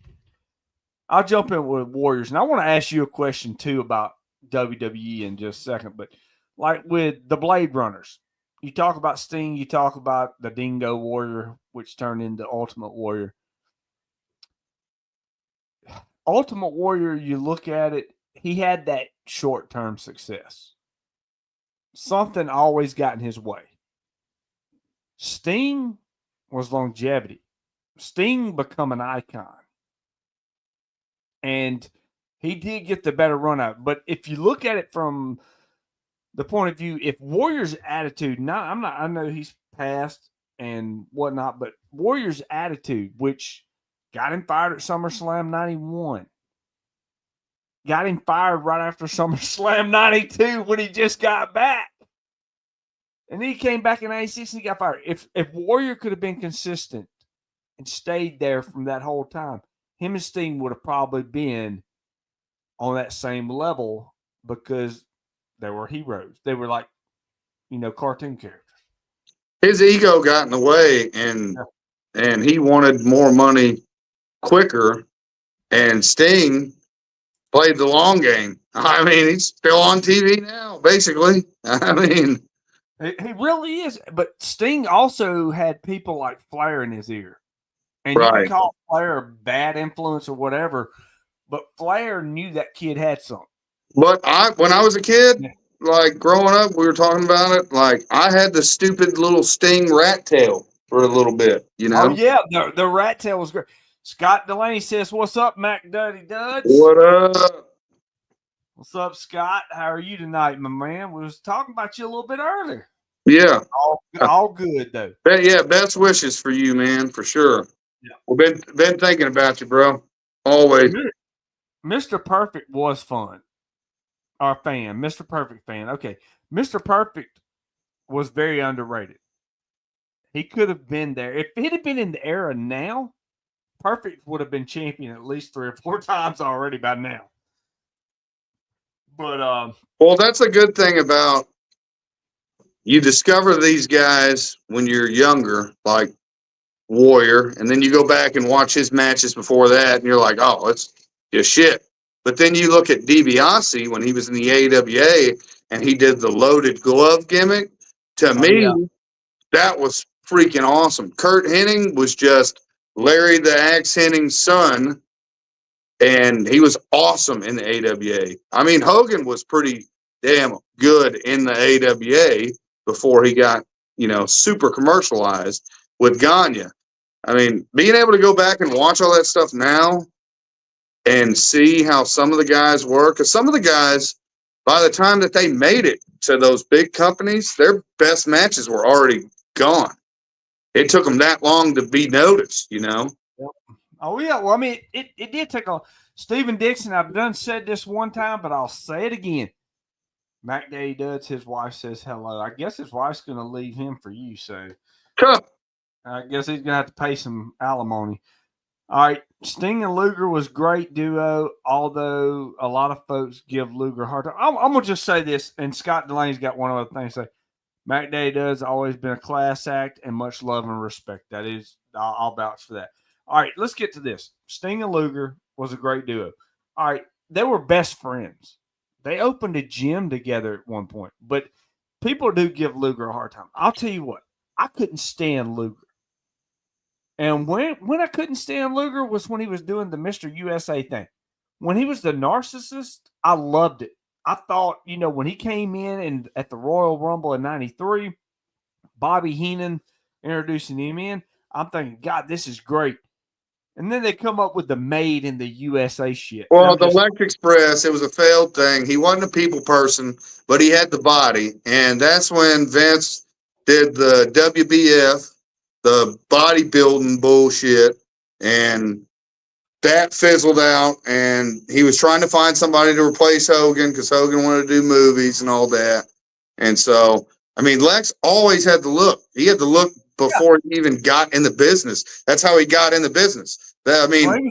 S2: I'll jump in with Warriors. And I want to ask you a question too about WWE in just a second. But like with the Blade Runners, you talk about Sting, you talk about the Dingo Warrior, which turned into Ultimate Warrior. Ultimate Warrior, you look at it, he had that short term success. Something always got in his way. Sting was longevity. Sting become an icon. And he did get the better run out. But if you look at it from the point of view, if Warrior's attitude, I know he's passed and whatnot, but Warrior's attitude, which got him fired at SummerSlam 91, got him fired right after SummerSlam 92 when he just got back. And then he came back in 96 and he got fired. If Warrior could have been consistent and stayed there from that whole time, him and Sting would have probably been on that same level because they were heroes. They were like, cartoon characters.
S3: His ego got in the way, and he wanted more money quicker. And Sting played the long game. I mean, he's still on TV now, basically. I mean,
S2: He really is. But Sting also had people like Flair in his ear. And you can
S3: right.
S2: call Flair a bad influence or whatever, but Flair knew that kid had something.
S3: But when I was a kid, like growing up, we were talking about it. Like I had the stupid little Sting rat tail for a little bit,
S2: Oh, yeah. The rat tail was great. Scott Delaney says, "What's up, Mac Duddy Duds?"
S3: What up?
S2: What's up, Scott? How are you tonight, my man? We was talking about you a little bit earlier.
S3: Yeah.
S2: All good, though.
S3: Yeah, best wishes for you, man, for sure.
S2: Yeah.
S3: We've been thinking about you, bro. Always.
S2: Mr. Perfect was fun. Our fan, Mr. Perfect fan. Okay. Mr. Perfect was very underrated. He could have been there. If he'd have been in the era now, Perfect would have been champion at least 3 or 4 times already by now. But
S3: well, that's a good thing about you discover these guys when you're younger, like Warrior, and then you go back and watch his matches before that, and you're like, oh, it's just shit. But then you look at DiBiase when he was in the AWA and he did the loaded glove gimmick. To me, that was freaking awesome. Kurt Hennig was just Larry the Axe Hennig's son, and he was awesome in the AWA. I mean, Hogan was pretty damn good in the AWA before he got, super commercialized with Gagne. I mean, being able to go back and watch all that stuff now and see how some of the guys work, because some of the guys, by the time that they made it to those big companies, their best matches were already gone. It took them that long to be noticed,
S2: Yep. Oh yeah. Well, I mean, it did take a Stephen Dixon. I've done said this one time, but I'll say it again. Mac Daddy Duds, his wife says hello. I guess his wife's going to leave him for you, so
S3: Huh.
S2: I guess he's going to have to pay some alimony. All right, Sting and Luger was great duo, although a lot of folks give Luger a hard time. I'm going to just say this, and Scott Delaney's got one other thing to say. Mac Daddy Duds always been a class act and much love and respect. That is, I'll vouch for that. All right, let's get to this. Sting and Luger was a great duo. All right, they were best friends. They opened a gym together at one point, but people do give Luger a hard time. I'll tell you what, I couldn't stand Luger. And when I couldn't stand Luger was when he was doing the Mr. USA thing. When he was the narcissist, I loved it. I thought, when he came in and at the Royal Rumble in 93, Bobby Heenan introducing him in, I'm thinking, God, this is great. And then they come up with the Made in the USA shit.
S3: Well, the Electric Express, it was a failed thing. He wasn't a people person, but he had the body. And that's when Vince did the WBF, the bodybuilding bullshit, and that fizzled out. And he was trying to find somebody to replace Hogan because Hogan wanted to do movies and all that. And so, I mean, Lex always had the look. He had the look before he even got in the business. That's how he got in the business. I mean,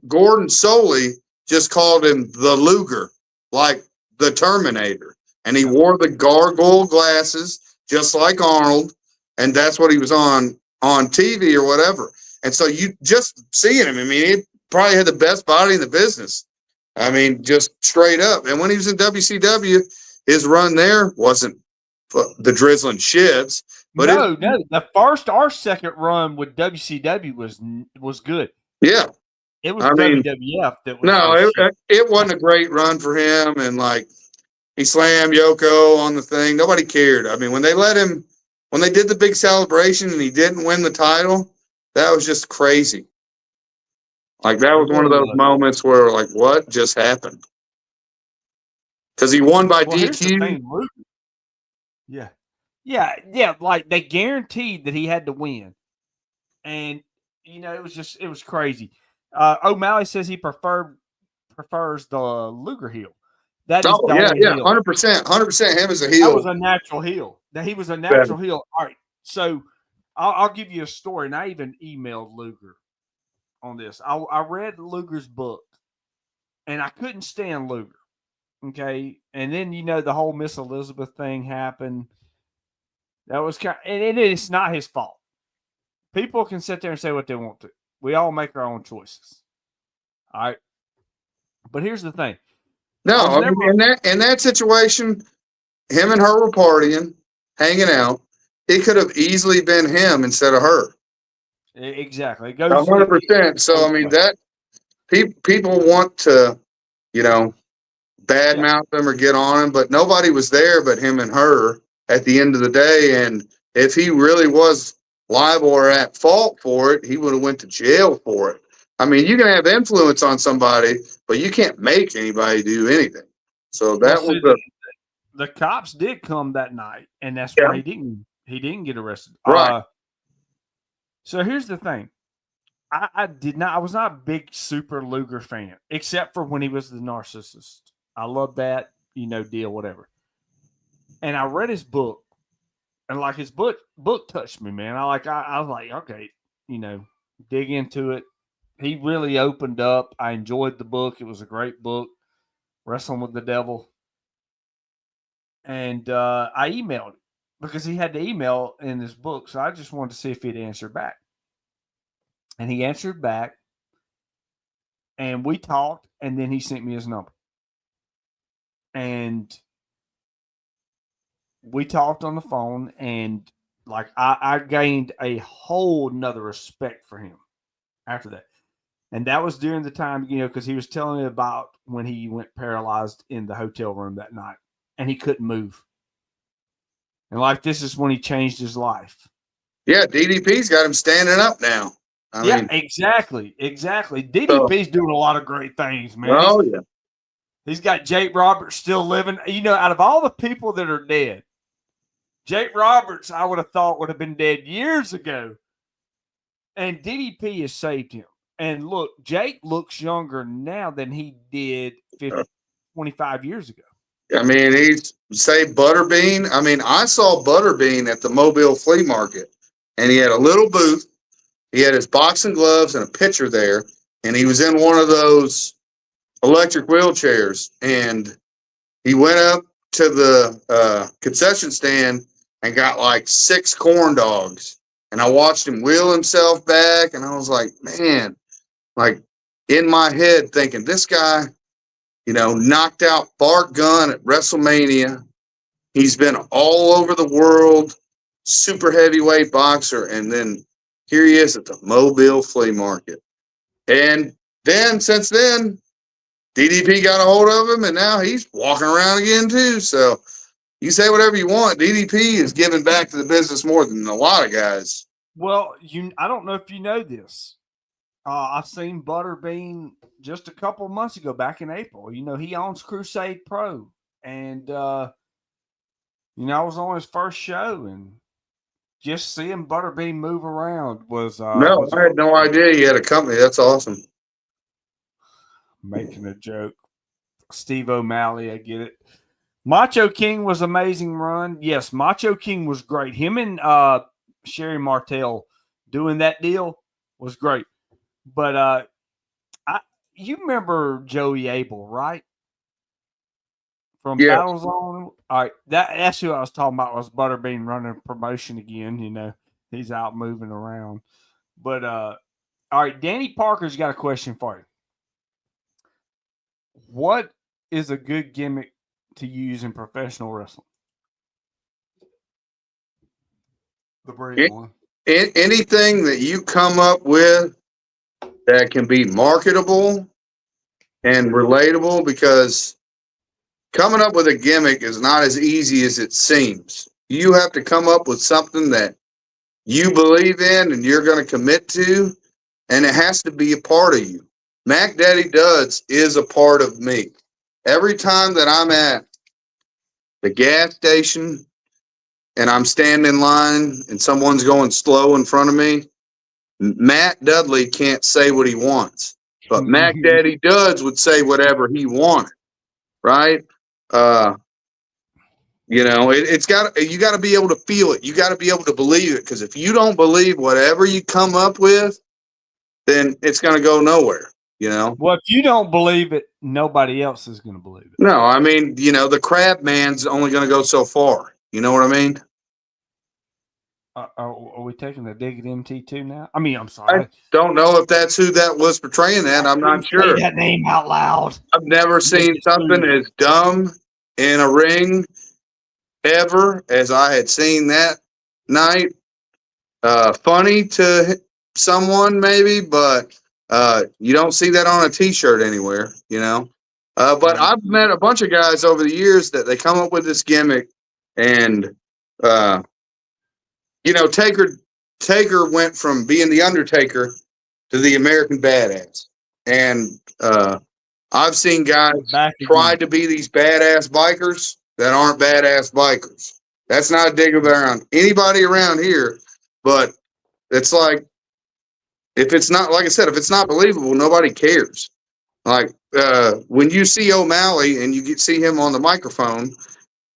S3: Gordon Soley just called him the Luger, like the Terminator. And he wore the gargoyle glasses, just like Arnold. And that's what he was on TV or whatever. And so you just seeing him, I mean, he probably had the best body in the business. I mean, just straight up. And when he was in WCW, his run there wasn't the drizzling shits. But
S2: no. The first or second run with WCW was good.
S3: Yeah.
S2: It was WWF that was.
S3: No, it wasn't a great run for him. And like he slammed Yoko on the thing. Nobody cared. I mean, when they did the big celebration and he didn't win the title, that was just crazy. Like that was one of those moments where like, what just happened? Because he won by DQ.
S2: Yeah. Like they guaranteed that he had to win, and it was crazy. O'Malley says he prefers the Luger heel. That is
S3: 100%. Him as a heel.
S2: That was a natural heel. That he was a natural heel. All right, so I'll give you a story, and I even emailed Luger on this. I read Luger's book, and I couldn't stand Luger. Okay, and then the whole Miss Elizabeth thing happened. That was and it's not his fault. People can sit there and say what they want to. We all make our own choices. All right, but here's the thing.
S3: No, in that situation, him and her were partying, hanging out. It could have easily been him instead of her.
S2: Exactly. It
S3: goes 100%. So I mean that people want to, badmouth them or get on him, but nobody was there but him and her at the end of the day. And if he really was liable or at fault for it, he would have went to jail for it. I mean, you can have influence on somebody, but you can't make anybody do anything. So that was
S2: the cops did come that night, and that's why he didn't get arrested.
S3: Right.
S2: So here's the thing. I was not a big super Luger fan, except for when he was the narcissist. I love that, deal, whatever. And I read his book, and like his book touched me, man. I was like, okay, dig into it. He really opened up. I enjoyed the book. It was a great book, Wrestling with the Devil. And I emailed it because he had the email in his book. So I just wanted to see if he'd answer back. And he answered back. And we talked. And then he sent me his number. And we talked on the phone. And like I gained a whole nother respect for him after that. And that was during the time, because he was telling me about when he went paralyzed in the hotel room that night and he couldn't move. And like, this is when he changed his life.
S3: Yeah. DDP's got him standing up now. I mean,
S2: exactly. DDP's doing a lot of great things, man.
S3: Oh, yeah.
S2: He's got Jake Roberts still living. Out of all the people that are dead, Jake Roberts, I would have thought would have been dead years ago. And DDP has saved him. And look, Jake looks younger now than he did 25 years ago.
S3: I mean, he's say Butterbean. I mean, I saw Butterbean at the Mobile Flea Market, and he had a little booth. He had his boxing gloves and a pitcher there, and he was in one of those electric wheelchairs. And he went up to the concession stand and got like 6 corn dogs. And I watched him wheel himself back, and I was like, man, like in my head thinking, this guy, knocked out Bart Gunn at WrestleMania. He's been all over the world, super heavyweight boxer, and then here he is at the Mobile Flea Market. And then, since then, DDP got a hold of him, and now he's walking around again too. So you say whatever you want. DDP is giving back to the business more than a lot of guys.
S2: Well, I don't know if you know this. I've seen Butterbean just a couple of months ago, back in April. He owns Crusade Pro, and I was on his first show, and just seeing Butterbean move around was
S3: No, I had no idea he had a company. That's awesome.
S2: Making a joke. Steve O'Malley, I get it. Macho King was amazing run. Yes, Macho King was great. Him and Sherry Martel doing that deal was great. But you remember Joey Abel, right? From Battle Zone. All right, that's who I was talking about. Was Butterbean running promotion again? He's out moving around. But all right, Danny Parker's got a question for you. What is a good gimmick to use in professional wrestling? The brave one.
S3: Anything that you come up with that can be marketable and relatable, because coming up with a gimmick is not as easy as it seems. You have to come up with something that you believe in and you're going to commit to, and it has to be a part of you. Mac Daddy Duds is a part of me. Every time that I'm at the gas station and I'm standing in line and someone's going slow in front of me, Matt Dudley can't say what he wants, but Mac Daddy Duds would say whatever he wanted, right? You got to be able to feel it. You got to be able to believe it, because if you don't believe whatever you come up with, then it's going to go nowhere.
S2: Well, if you don't believe it, nobody else is going to believe it.
S3: No, I mean, the crab man's only going to go so far. You know what I mean?
S2: Are we taking the dig at MT2 now? I mean, I'm sorry.
S3: I don't know if that's who that was portraying that. I'm not sure.
S2: Say that name out loud.
S3: I've never seen something as dumb in a ring ever as I had seen that night. Funny to someone maybe, but you don't see that on a T-shirt anywhere, But I've met a bunch of guys over the years that they come up with this gimmick, and Taker went from being the Undertaker to the American Badass, and I've seen guys try to be these badass bikers that aren't badass bikers. That's not a dig around anybody around here, but it's like, if it's not, like I said, if it's not believable, nobody cares. Like when you see O'Malley and you see him on the microphone,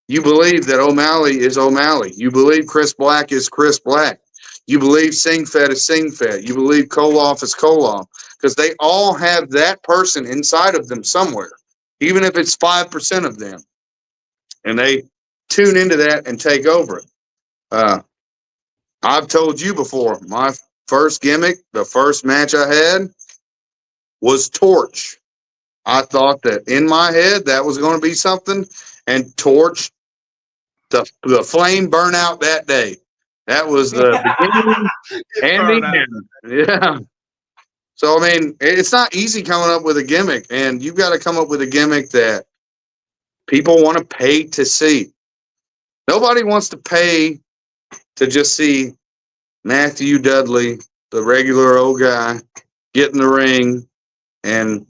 S3: you believe that O'Malley is O'Malley. You believe Chris Black is Chris Black. You believe Singfed is Singfed. You believe Koloff is Koloff, because they all have that person inside of them somewhere, even if it's 5% of them, and they tune into that and take over it. I've told you before, my first gimmick, the first match I had, was Torch. I thought that in my head that was going to be something, and Torch, the flame burn out that day. That was the beginning and the end. Yeah. So, I mean, it's not easy coming up with a gimmick, and you've got to come up with a gimmick that people want to pay to see. Nobody wants to pay to just see Matthew Dudley, the regular old guy, get in the ring and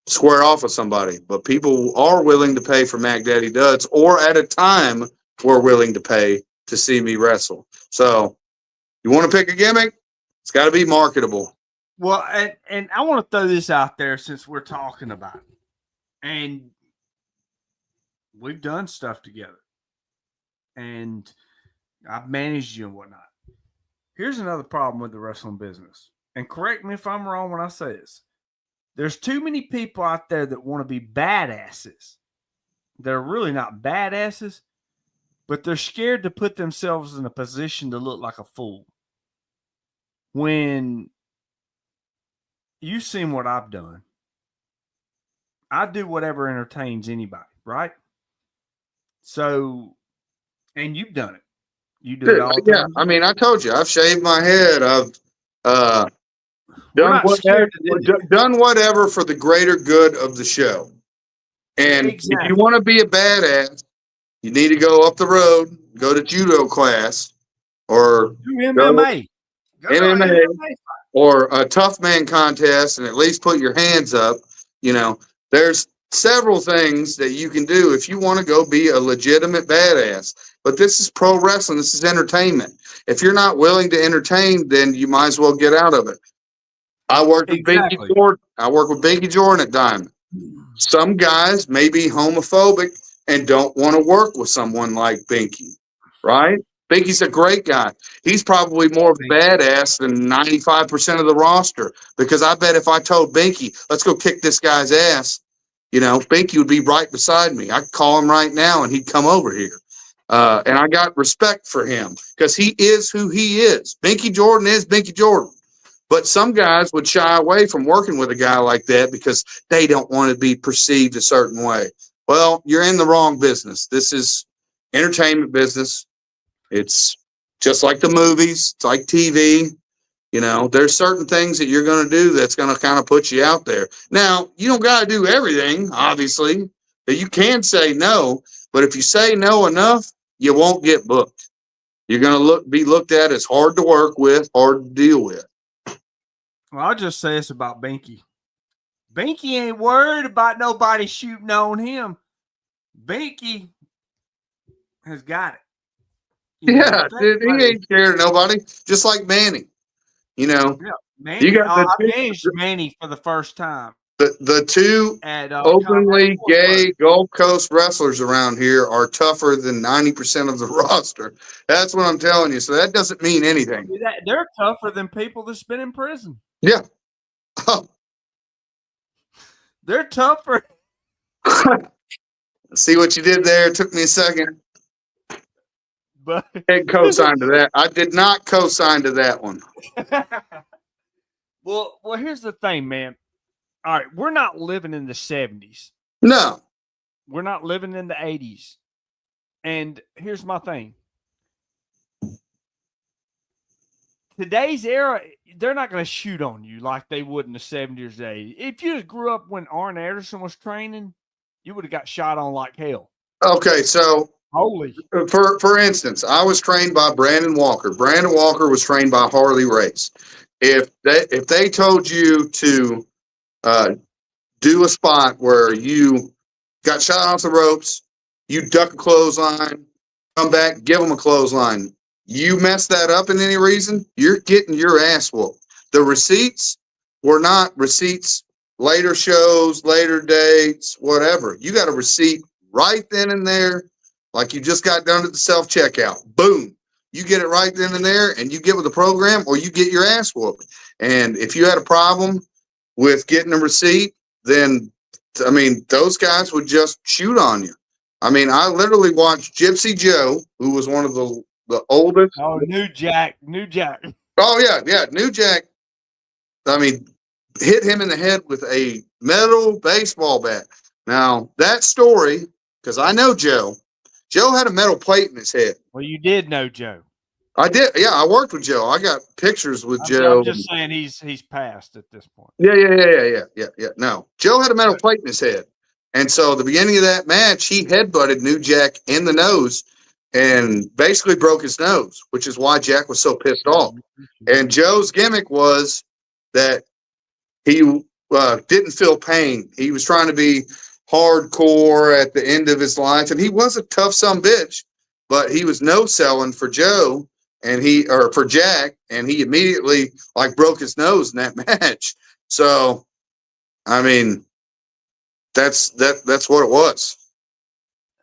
S3: square off with somebody. But people are willing to pay for Mac Daddy Duds, or at a time were willing to pay to see me wrestle. So you want to pick a gimmick? It's got to be marketable.
S2: Well, and I want to throw this out there since we're talking about it. And we've done stuff together. And I've managed you and whatnot. Here's another problem with the wrestling business. And correct me if I'm wrong when I say this. There's too many people out there that want to be badasses. They're really not badasses, but they're scared to put themselves in a position to look like a fool. When you've seen what I've done, I do whatever entertains anybody, right? So, and you've done it. You do it all the time.
S3: Yeah, I mean, I told you, I've shaved my head. I've
S2: We're
S3: done
S2: not
S3: whatever,
S2: scared to do it.
S3: done whatever for the greater good of the show. And if
S2: Exactly.
S3: you want to be a badass, you need to go up the road, go to judo class, or
S2: Do MMA. Go to an
S3: MMA,
S2: MMA.
S3: or a tough man contest, and at least put your hands up. You know, there's several things that you can do if you want to go be a legitimate badass. But this is pro wrestling. This is entertainment. If you're not willing to entertain, then you might as well get out of it. I worked with
S2: Exactly.
S3: Binky Jordan. I work with Binky Jordan at Diamond. Some guys may be homophobic and don't want to work with someone like Binky, right? Binky's a great guy. He's probably more of a badass than 95% of the roster, because I bet if I told Binky, let's go kick this guy's ass, you know, Binky would be right beside me. I could call him right now and he'd come over here. And I got respect for him because he is who he is. Binky Jordan is Binky Jordan. But some guys would shy away from working with a guy like that because they don't want to be perceived a certain way. Well, you're in the wrong business. This is entertainment business. It's just like the movies. It's like TV. You know, there's certain things that you're going to do that's going to kind of put you out there. Now, you don't got to do everything, obviously. But you can say no. But if you say no enough, you won't get booked. You're going to be looked at as hard to work with, hard to deal with.
S2: Well, I'll just say this about Binky. Binky ain't worried about nobody shooting on him. Binky has got it.
S3: Yeah, dude, he ain't scared of nobody. Just like Manny. You know,
S2: yeah, Manny.
S3: You got the
S2: I
S3: two-
S2: managed Manny for the first time.
S3: the two
S2: At
S3: openly
S2: Colorado
S3: gay Gulf Coast wrestlers around here are tougher than 90% of the roster. That's what I'm telling you. So that doesn't mean anything.
S2: They're tougher than people that's been in prison.
S3: Yeah. Oh,
S2: They're tougher.
S3: see what you did there? It took me a second.
S2: But
S3: I didn't co-sign to that. I did not co-sign to that one.
S2: well, here's the thing, man. All right, we're not living in the 70s.
S3: No.
S2: We're not living in the 80s. And here's my thing. Today's era, they're not going to shoot on you like they would in the 70s or 80s. If you just grew up when Arn Anderson was training, you would have got shot on like hell.
S3: Okay, so
S2: Holy.
S3: for instance, I was trained by Brandon Walker. Brandon Walker was trained by Harley Race. If they told you to do a spot where you got shot off the ropes, you duck a clothesline, come back, give them a clothesline. You mess that up in any reason, you're getting your ass whooped. The receipts were not receipts, later shows, later dates, whatever. You got a receipt right then and there, like you just got done at the self-checkout. Boom. You get it right then and there, and you get with the program, or you get your ass whooped. And if you had a problem with getting a receipt, then, I mean, those guys would just shoot on you. I mean, I literally watched Gypsy Joe, who was one of the oldest.
S2: Oh, New Jack.
S3: Oh, yeah, New Jack. I mean, hit him in the head with a metal baseball bat. Now, that story, because I know Joe had a metal plate in his head.
S2: Well, you did know Joe.
S3: I did. Yeah, I worked with Joe. I got pictures with Joe.
S2: I'm just saying he's passed at this point.
S3: Yeah. No, Joe had a metal plate in his head. And so at the beginning of that match, he headbutted New Jack in the nose and basically broke his nose, which is why Jack was so pissed off. And Joe's gimmick was that he didn't feel pain. He was trying to be hardcore at the end of his life. And he was a tough son bitch, but he was no selling for Joe. and for Jack, and he immediately like broke his nose in that match. So, I mean, that's what it was.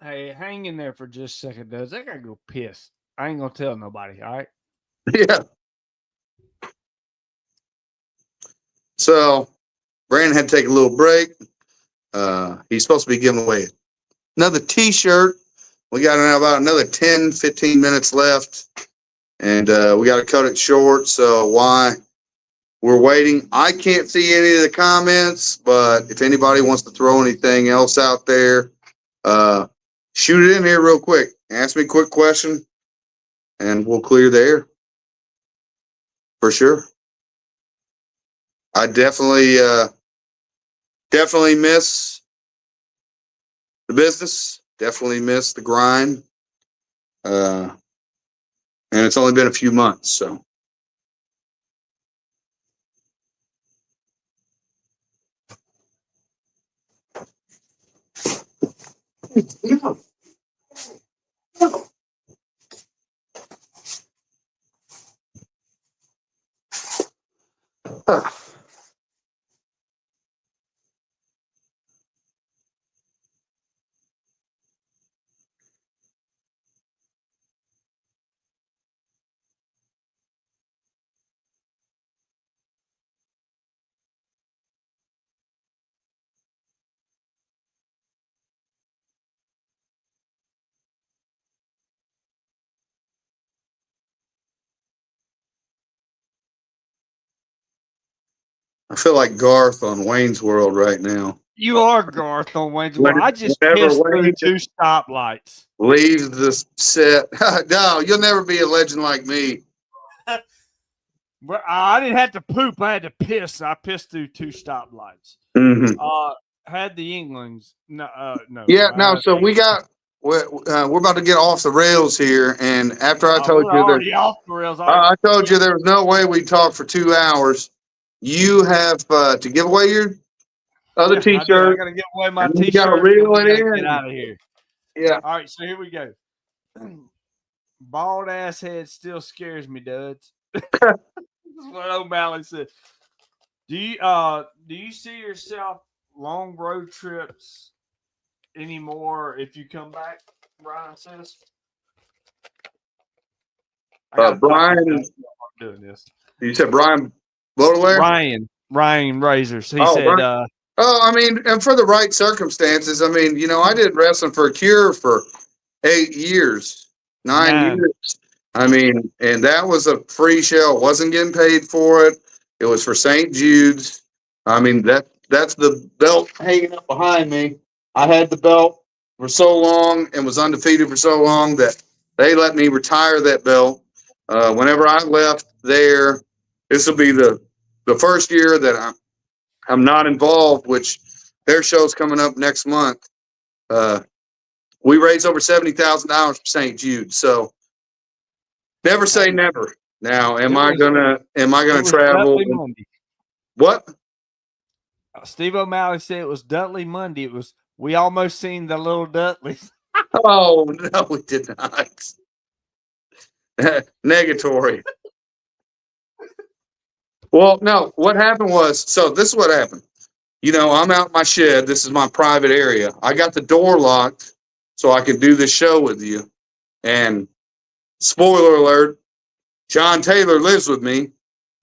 S2: Hey, hang in there for just a second, Does. I gotta go piss. I ain't gonna tell nobody, all right?
S3: Yeah. So Brandon had to take a little break. He's supposed to be giving away another T-shirt. We got about another 10, 15 minutes left, and we got to cut it short. So why we're waiting. I can't see any of the comments, but if anybody wants to throw anything else out there, shoot it in here real quick. Ask me a quick question, and we'll clear the air for sure. I definitely miss the business. Definitely miss the grind. And it's only been a few months, so. I feel like Garth on Wayne's World right now.
S2: You are Garth on Wayne's World. I just
S3: Whenever
S2: pissed through
S3: Wayne
S2: 2 stoplights.
S3: leaves the set, no, you'll never be a legend like me.
S2: But I didn't have to poop. I had to piss. I pissed through 2 stoplights.
S3: Mm-hmm.
S2: Had the Englands. No, no.
S3: Yeah, no. So we're about to get off the rails here, and after I told
S2: we're
S3: you that
S2: already off the rails.
S3: I told you there was no way we'd talk for 2 hours. You have to give away your other T-shirt.
S2: I gotta give away my
S3: and you
S2: T-shirt.
S3: gotta reel it
S2: Get
S3: in.
S2: out of here.
S3: Yeah.
S2: All right, so here we go. Bald ass head still scares me, duds. That's what O'Malley said. Do you see yourself long road trips anymore if you come back? Brian says.
S3: Brian,
S2: doing this.
S3: you said Brian Blodelware?
S2: Ryan Razors. He said,
S3: Brian. I mean, and for the right circumstances, I mean, I did wrestling for a cure for 8 years, 9 years. I mean, and that was a free show. Wasn't getting paid for it. It was for St. Jude's. I mean, that's the belt hanging up behind me. I had the belt for so long and was undefeated for so long that they let me retire that belt. Whenever I left there, this will be the first year that I'm not involved, which their show's coming up next month. We raised over $70,000 for St. Jude. So never say never. Now, am I gonna travel? What?
S2: Steve O'Malley said it was Dudley Monday. It was we almost seen the little Dudleys.
S3: Oh no, we did not. Negatory. Well, no, what happened was, so this is what happened. I'm out in my shed. This is my private area. I got the door locked so I could do this show with you. And spoiler alert, John Taylor lives with me.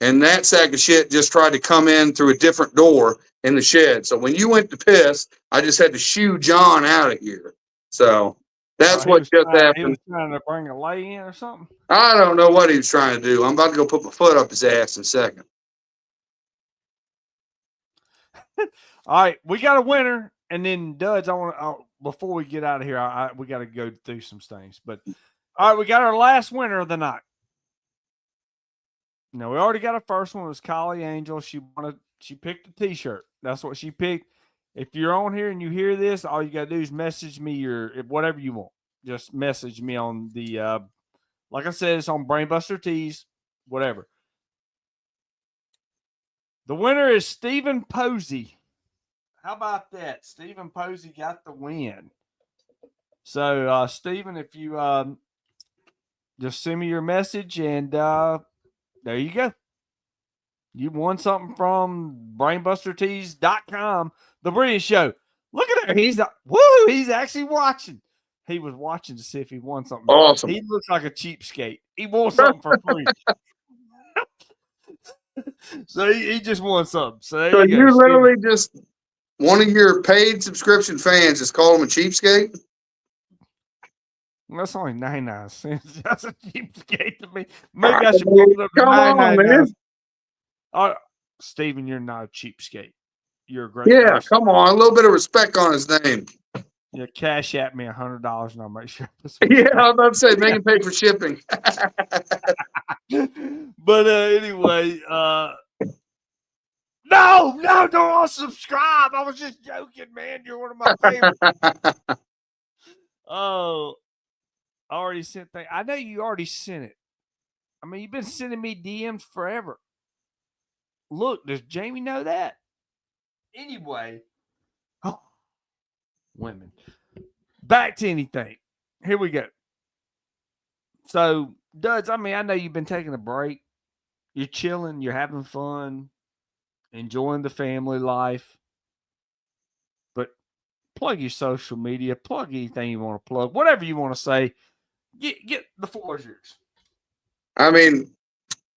S3: And that sack of shit just tried to come in through a different door in the shed. So when you went to piss, I just had to shoo John out of here. So that's what just happened.
S2: He was trying to bring a lay in or something.
S3: I don't know what he was trying to do. I'm about to go put my foot up his ass in a second.
S2: All right, we got a winner, and then Duds. Before we get out of here, we got to go through some things. But all right, we got our last winner of the night. No, we already got a first one. It was Kylie Angel. She picked a T-shirt. That's what she picked. If you're on here and you hear this, all you got to do is message me whatever you want. Just message me on the like I said, it's on Brainbuster Tees, whatever. The winner is Stephen Posey. How about that? Stephen Posey got the win. So, Stephen, if you Just send me your message, and there you go. You won something from brainbustertees.com, the Brilliant Show. Look at her. He's he's actually watching. He was watching to see if he won something.
S3: Awesome.
S2: He looks like a cheapskate. He won something for free. So he just won something. So there
S3: So
S2: you go.
S3: you literally just one of your paid subscription fans just called him a cheapskate?
S2: That's only 99 cents. That's a cheapskate to me. Maybe I should bump it up to
S3: Come on,
S2: 99.
S3: man.
S2: Steven, you're not a cheapskate. You're a great
S3: Yeah,
S2: person.
S3: come on. A little bit of respect on his name.
S2: Yeah, cash at me $100 and I'll make sure.
S3: Yeah, I was about to say, make him pay for shipping.
S2: But anyway, no, don't unsubscribe. I was just joking, man. You're one of my favorites. Oh, I already sent that. I know you already sent it. I mean, you've been sending me DMs forever. Look, does Jamie know that? Anyway, women. Back to anything. Here we go. So, Duds, I mean, I know you've been taking a break. You're chilling. You're having fun. Enjoying the family life. But plug your social media. Plug anything you want to plug. Whatever you want to say. Get the floor is yours.
S3: I mean,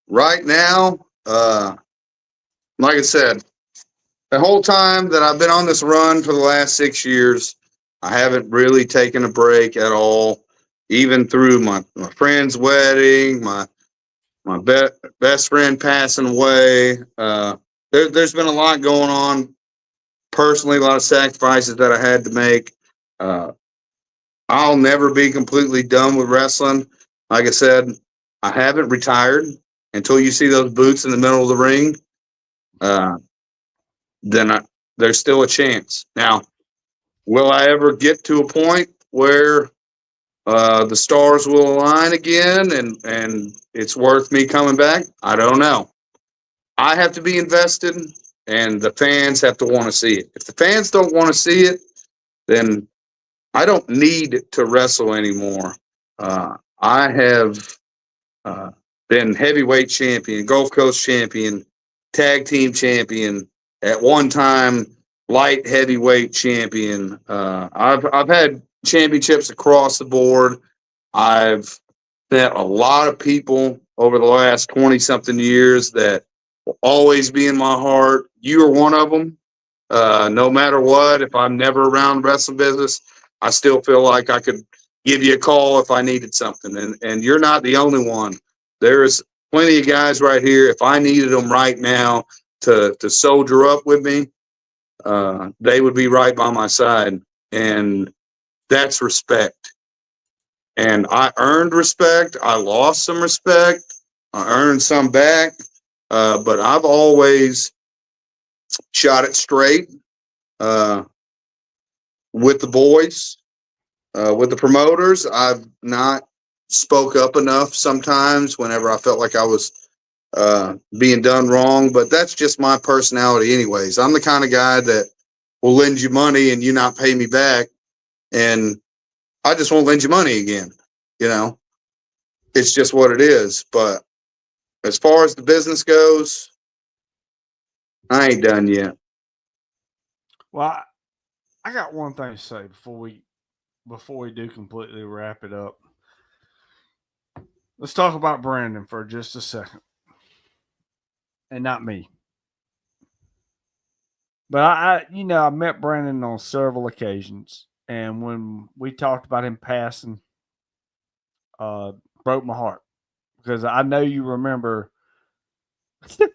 S3: right now, like I said, the whole time that I've been on this run for the last 6 years, I haven't really taken a break at all. Even through my friend's wedding, my best friend passing away. There's been a lot going on personally, a lot of sacrifices that I had to make. I'll never be completely done with wrestling. Like I said, I haven't retired until you see those boots in the middle of the ring. There's still a chance. Now, will I ever get to a point where the stars will align again and it's worth me coming back? I don't know. I have to be invested, and the fans have to want to see it. If the fans don't want to see it, then I don't need to wrestle anymore. I have been heavyweight champion, Gulf Coast champion, tag team champion, at one time light heavyweight champion. I've had championships across the board. I've met a lot of people over the last 20 something years that will always be in my heart. You are one of them. No matter what, if I'm never around the wrestling business, I still feel like I could give you a call if I needed something. And you're not the only one. There's plenty of guys right here. If I needed them right now to soldier up with me, they would be right by my side. And that's respect. And I earned respect. I lost some respect. I earned some back. But I've always shot it straight with the boys, with the promoters. I've not spoke up enough sometimes whenever I felt like I was being done wrong, but that's just my personality anyways. I'm the kind of guy that will lend you money and you not pay me back, and I just won't lend you money again. You know, it's just what it is. But as far as the business goes, I ain't done yet.
S2: Well, I got one thing to say before we do completely wrap it up. Let's talk about Brandon for just a second. And not me. But I met Brandon on several occasions. And when we talked about him passing, broke my heart. Because I know you remember. And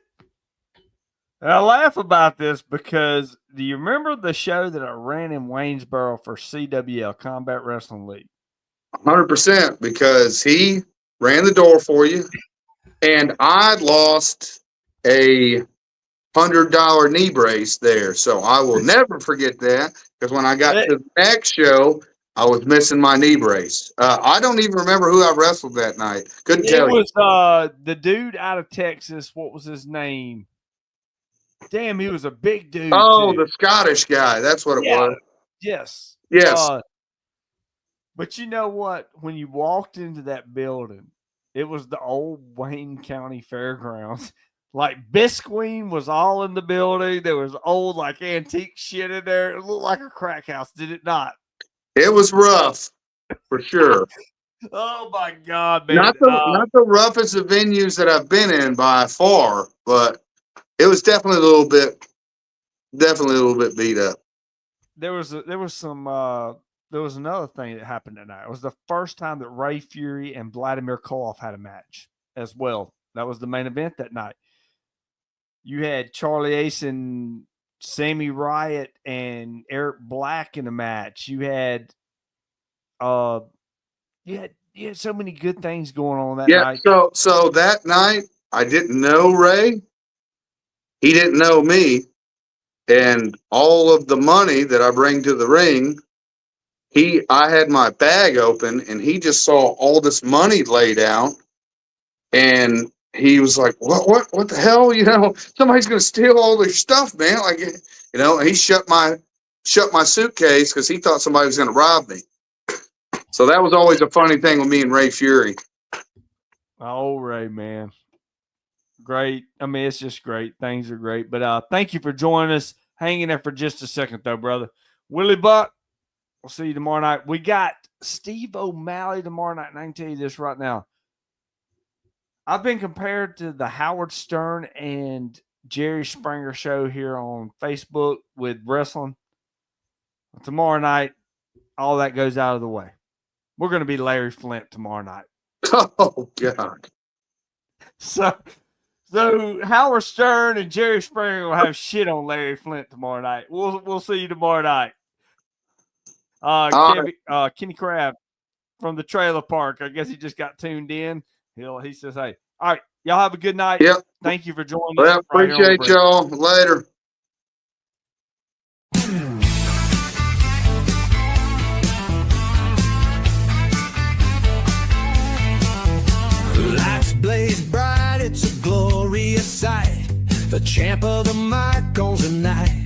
S2: I laugh about this because do you remember the show that I ran in Waynesboro for CWL, Combat Wrestling League?
S3: 100%, because he ran the door for you, and I lost a $100 knee brace there. So I will never forget that, because when I got to the next show, I was missing my knee brace. I don't even remember who I wrestled that night. Couldn't tell you.
S2: It was the dude out of Texas. What was his name? Damn, he was a big dude.
S3: Oh,
S2: too.
S3: the Scottish guy. That's what it was.
S2: Yes.
S3: Yes.
S2: But you know what? When you walked into that building It was the old Wayne County Fairgrounds. Like Bisqueen was all in the building. There was old like antique shit in there. It looked like a crack house, did it not?
S3: It was rough for sure.
S2: Oh my God, man!
S3: Not the roughest of venues that I've been in by far, but it was definitely a little bit beat up.
S2: There was another thing that happened that night. It was the first time that Ray Fury and Vladimir Koloff had a match as well. That was the main event that night. You had Charlie Ace and Sammy Riot and Eric Black in a match. You had so many good things going on that night.
S3: So that night I didn't know Ray. He didn't know me. And all of the money that I bring to the ring, I had my bag open and he just saw all this money laid out. And he was like, what the hell? You know, somebody's going to steal all their stuff, man. Like, you know, and he shut my suitcase because he thought somebody was going to rob me. So that was always a funny thing with me and Ray Fury.
S2: Oh, Ray, man. Great. I mean, it's just great. Things are great. But thank you for joining us. Hang in there for just a second, though, brother. Willie Buck, we'll see you tomorrow night. We got Steve O'Malley tomorrow night, and I can tell you this right now. I've been compared to the Howard Stern and Jerry Springer show here on Facebook with wrestling. Tomorrow night, all that goes out of the way. We're going to be Larry Flint tomorrow night.
S3: Oh, God.
S2: So Howard Stern and Jerry Springer will have shit on Larry Flint tomorrow night. We'll see you tomorrow night. Kenny Crabb from the trailer park. I guess he just got tuned in. He says, hey, all right, y'all have a good night.
S3: Yep.
S2: Thank you for joining us.
S3: Well, appreciate y'all. Later.
S1: Lights blaze bright, it's a glorious sight. The champ of the mic owns the night.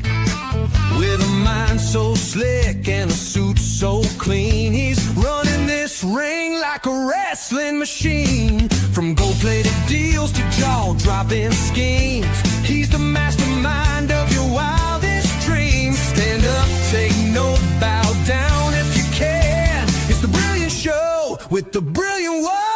S1: With a mind so slick and a suit so clean, he's running this ring like a wrestling machine. From gold-plated deals to jaw-dropping schemes, he's the mastermind of your wildest dreams. Stand up, take note, bow down if you can. It's the Brilliant Show with the Brilliant One.